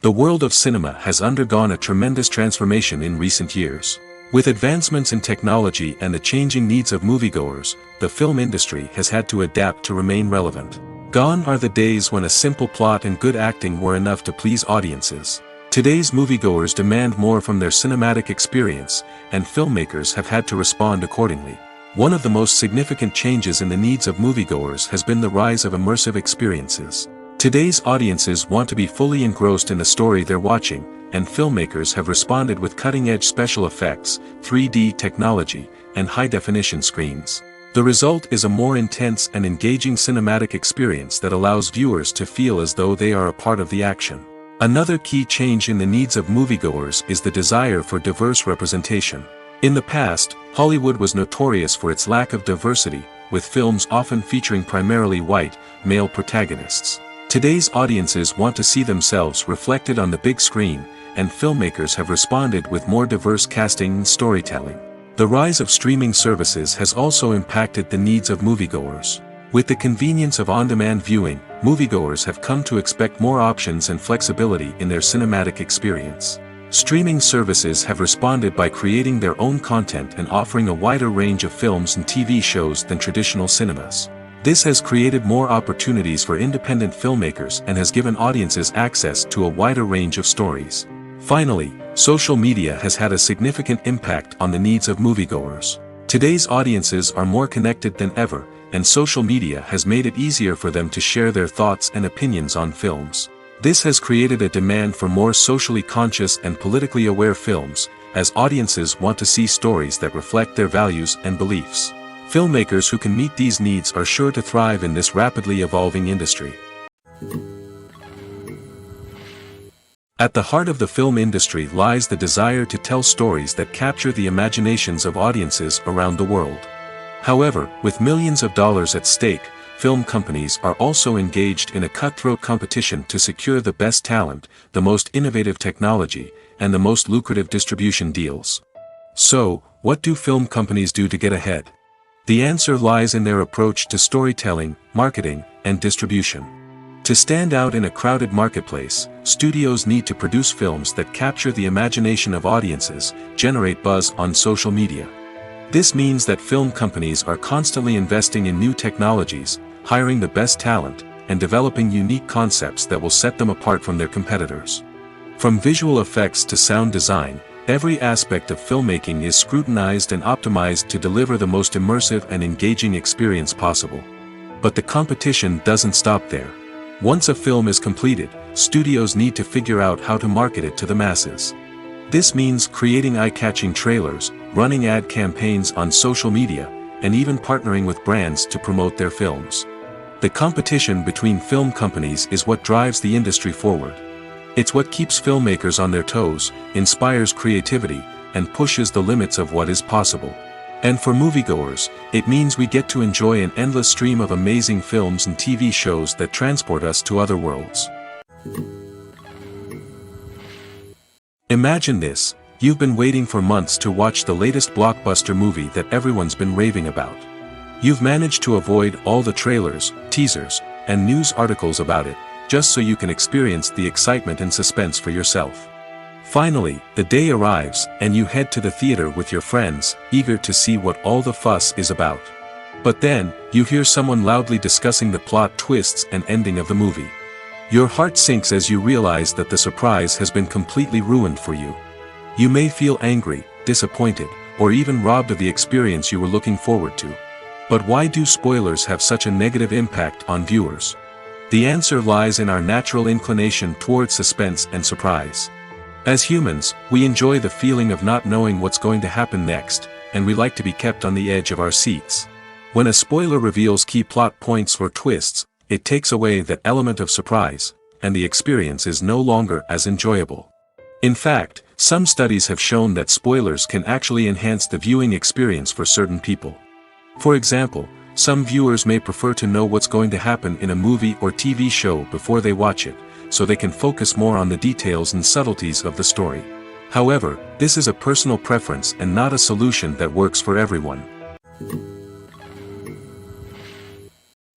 A: The world of cinema has undergone a tremendous transformation in recent years. With advancements in technology and the changing needs of moviegoers, the film industry has had to adapt to remain relevant. Gone are the days when a simple plot and good acting were enough to please audiences. Today's moviegoers demand more from their cinematic experience, and filmmakers have had to respond accordingly. One of the most significant changes in the needs of moviegoers has been the rise of immersive experiences. Today's audiences want to be fully engrossed in the story they're watching, and filmmakers have responded with cutting-edge special effects, 3D technology, and high-definition screens. The result is a more intense and engaging cinematic experience that allows viewers to feel as though they are a part of the action. Another key change in the needs of moviegoers is the desire for diverse representation. In the past, Hollywood was notorious for its lack of diversity, with films often featuring primarily white, male protagonists. Today's audiences want to see themselves reflected on the big screen, and filmmakers have responded with more diverse casting and storytelling. The rise of streaming services has also impacted the needs of moviegoers. With the convenience of on-demand viewing, moviegoers have come to expect more options and flexibility in their cinematic experience. Streaming services have responded by creating their own content and offering a wider range of films and TV shows than traditional cinemas. This has created more opportunities for independent filmmakers and has given audiences access to a wider range of stories. Finally, social media has had a significant impact on the needs of moviegoers. Today's audiences are more connected than ever, and social media has made it easier for them to share their thoughts and opinions on films. This has created a demand for more socially conscious and politically aware films, as audiences want to see stories that reflect their values and beliefs. Filmmakers who can meet these needs are sure to thrive in this rapidly evolving industry. At the heart of the film industry lies the desire to tell stories that capture the imaginations of audiences around the world. However, with millions of dollars at stake, film companies are also engaged in a cutthroat competition to secure the best talent, the most innovative technology, and the most lucrative distribution deals. So, what do film companies do to get ahead? The answer lies in their approach to storytelling, marketing, and distribution. To stand out in a crowded marketplace, studios need to produce films that capture the imagination of audiences, generate buzz on social media. This means that film companies are constantly investing in new technologies, hiring the best talent, and developing unique concepts that will set them apart from their competitors. From visual effects to sound design, every aspect of filmmaking is scrutinized and optimized to deliver the most immersive and engaging experience possible. But the competition doesn't stop there. Once a film is completed, studios need to figure out how to market it to the masses. This means creating eye-catching trailers, running ad campaigns on social media, and even partnering with brands to promote their films. The competition between film companies is what drives the industry forward. It's what keeps filmmakers on their toes, inspires creativity, and pushes the limits of what is possible. And for moviegoers, it means we get to enjoy an endless stream of amazing films and TV shows that transport us to other worlds. Imagine this: you've been waiting for months to watch the latest blockbuster movie that everyone's been raving about. You've managed to avoid all the trailers, teasers, and news articles about it, just so you can experience the excitement and suspense for yourself. Finally, the day arrives, and you head to the theater with your friends, eager to see what all the fuss is about. But then, you hear someone loudly discussing the plot twists and ending of the movie. Your heart sinks as you realize that the surprise has been completely ruined for you. You may feel angry, disappointed, or even robbed of the experience you were looking forward to. But why do spoilers have such a negative impact on viewers? The answer lies in our natural inclination toward suspense and surprise. As humans, we enjoy the feeling of not knowing what's going to happen next, and we like to be kept on the edge of our seats. When a spoiler reveals key plot points or twists, it takes away that element of surprise, and the experience is no longer as enjoyable. In fact, some studies have shown that spoilers can actually enhance the viewing experience for certain people. For example, some viewers may prefer to know what's going to happen in a movie or TV show before they watch it, so they can focus more on the details and subtleties of the story. However, this is a personal preference and not a solution that works for everyone.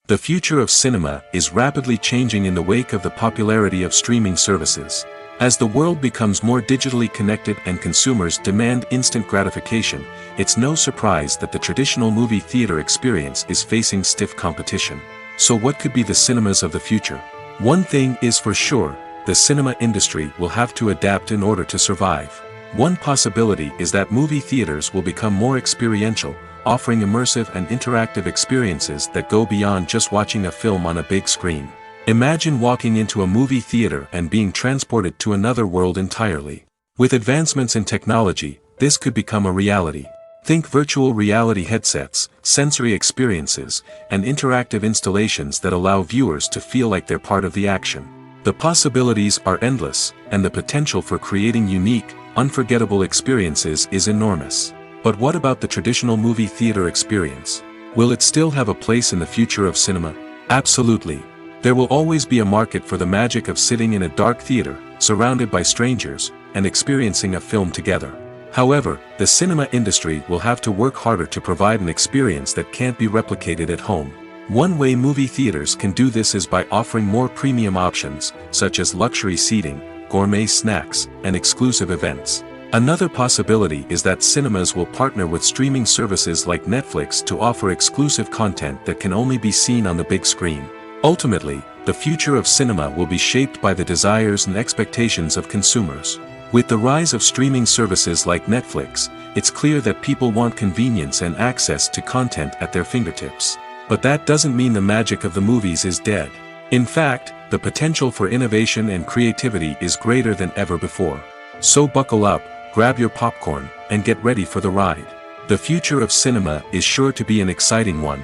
A: The future of cinema is rapidly changing in the wake of the popularity of streaming services. As the world becomes more digitally connected and consumers demand instant gratification, it's no surprise that the traditional movie theater experience is facing stiff competition. So what could be the cinemas of the future? One thing is for sure: the cinema industry will have to adapt in order to survive. One possibility is that movie theaters will become more experiential, offering immersive and interactive experiences that go beyond just watching a film on a big screen. Imagine walking into a movie theater and being transported to another world entirely. With advancements in technology, this could become a reality. Think virtual reality headsets, sensory experiences, and interactive installations that allow viewers to feel like they're part of the action. The possibilities are endless, and the potential for creating unique, unforgettable experiences is enormous. But what about the traditional movie theater experience? Will it still have a place in the future of cinema? Absolutely. There will always be a market for the magic of sitting in a dark theater, surrounded by strangers, and experiencing a film together. However, the cinema industry will have to work harder to provide an experience that can't be replicated at home. One way movie theaters can do this is by offering more premium options, such as luxury seating, gourmet snacks, and exclusive events. Another possibility is that cinemas will partner with streaming services like Netflix to offer exclusive content that can only be seen on the big screen. Ultimately, the future of cinema will be shaped by the desires and expectations of consumers. With the rise of streaming services like Netflix, it's clear that people want convenience and access to content at their fingertips. But that doesn't mean the magic of the movies is dead. In fact, the potential for innovation and creativity is greater than ever before. So buckle up, grab your popcorn, and get ready for the ride. The future of cinema is sure to be an exciting one.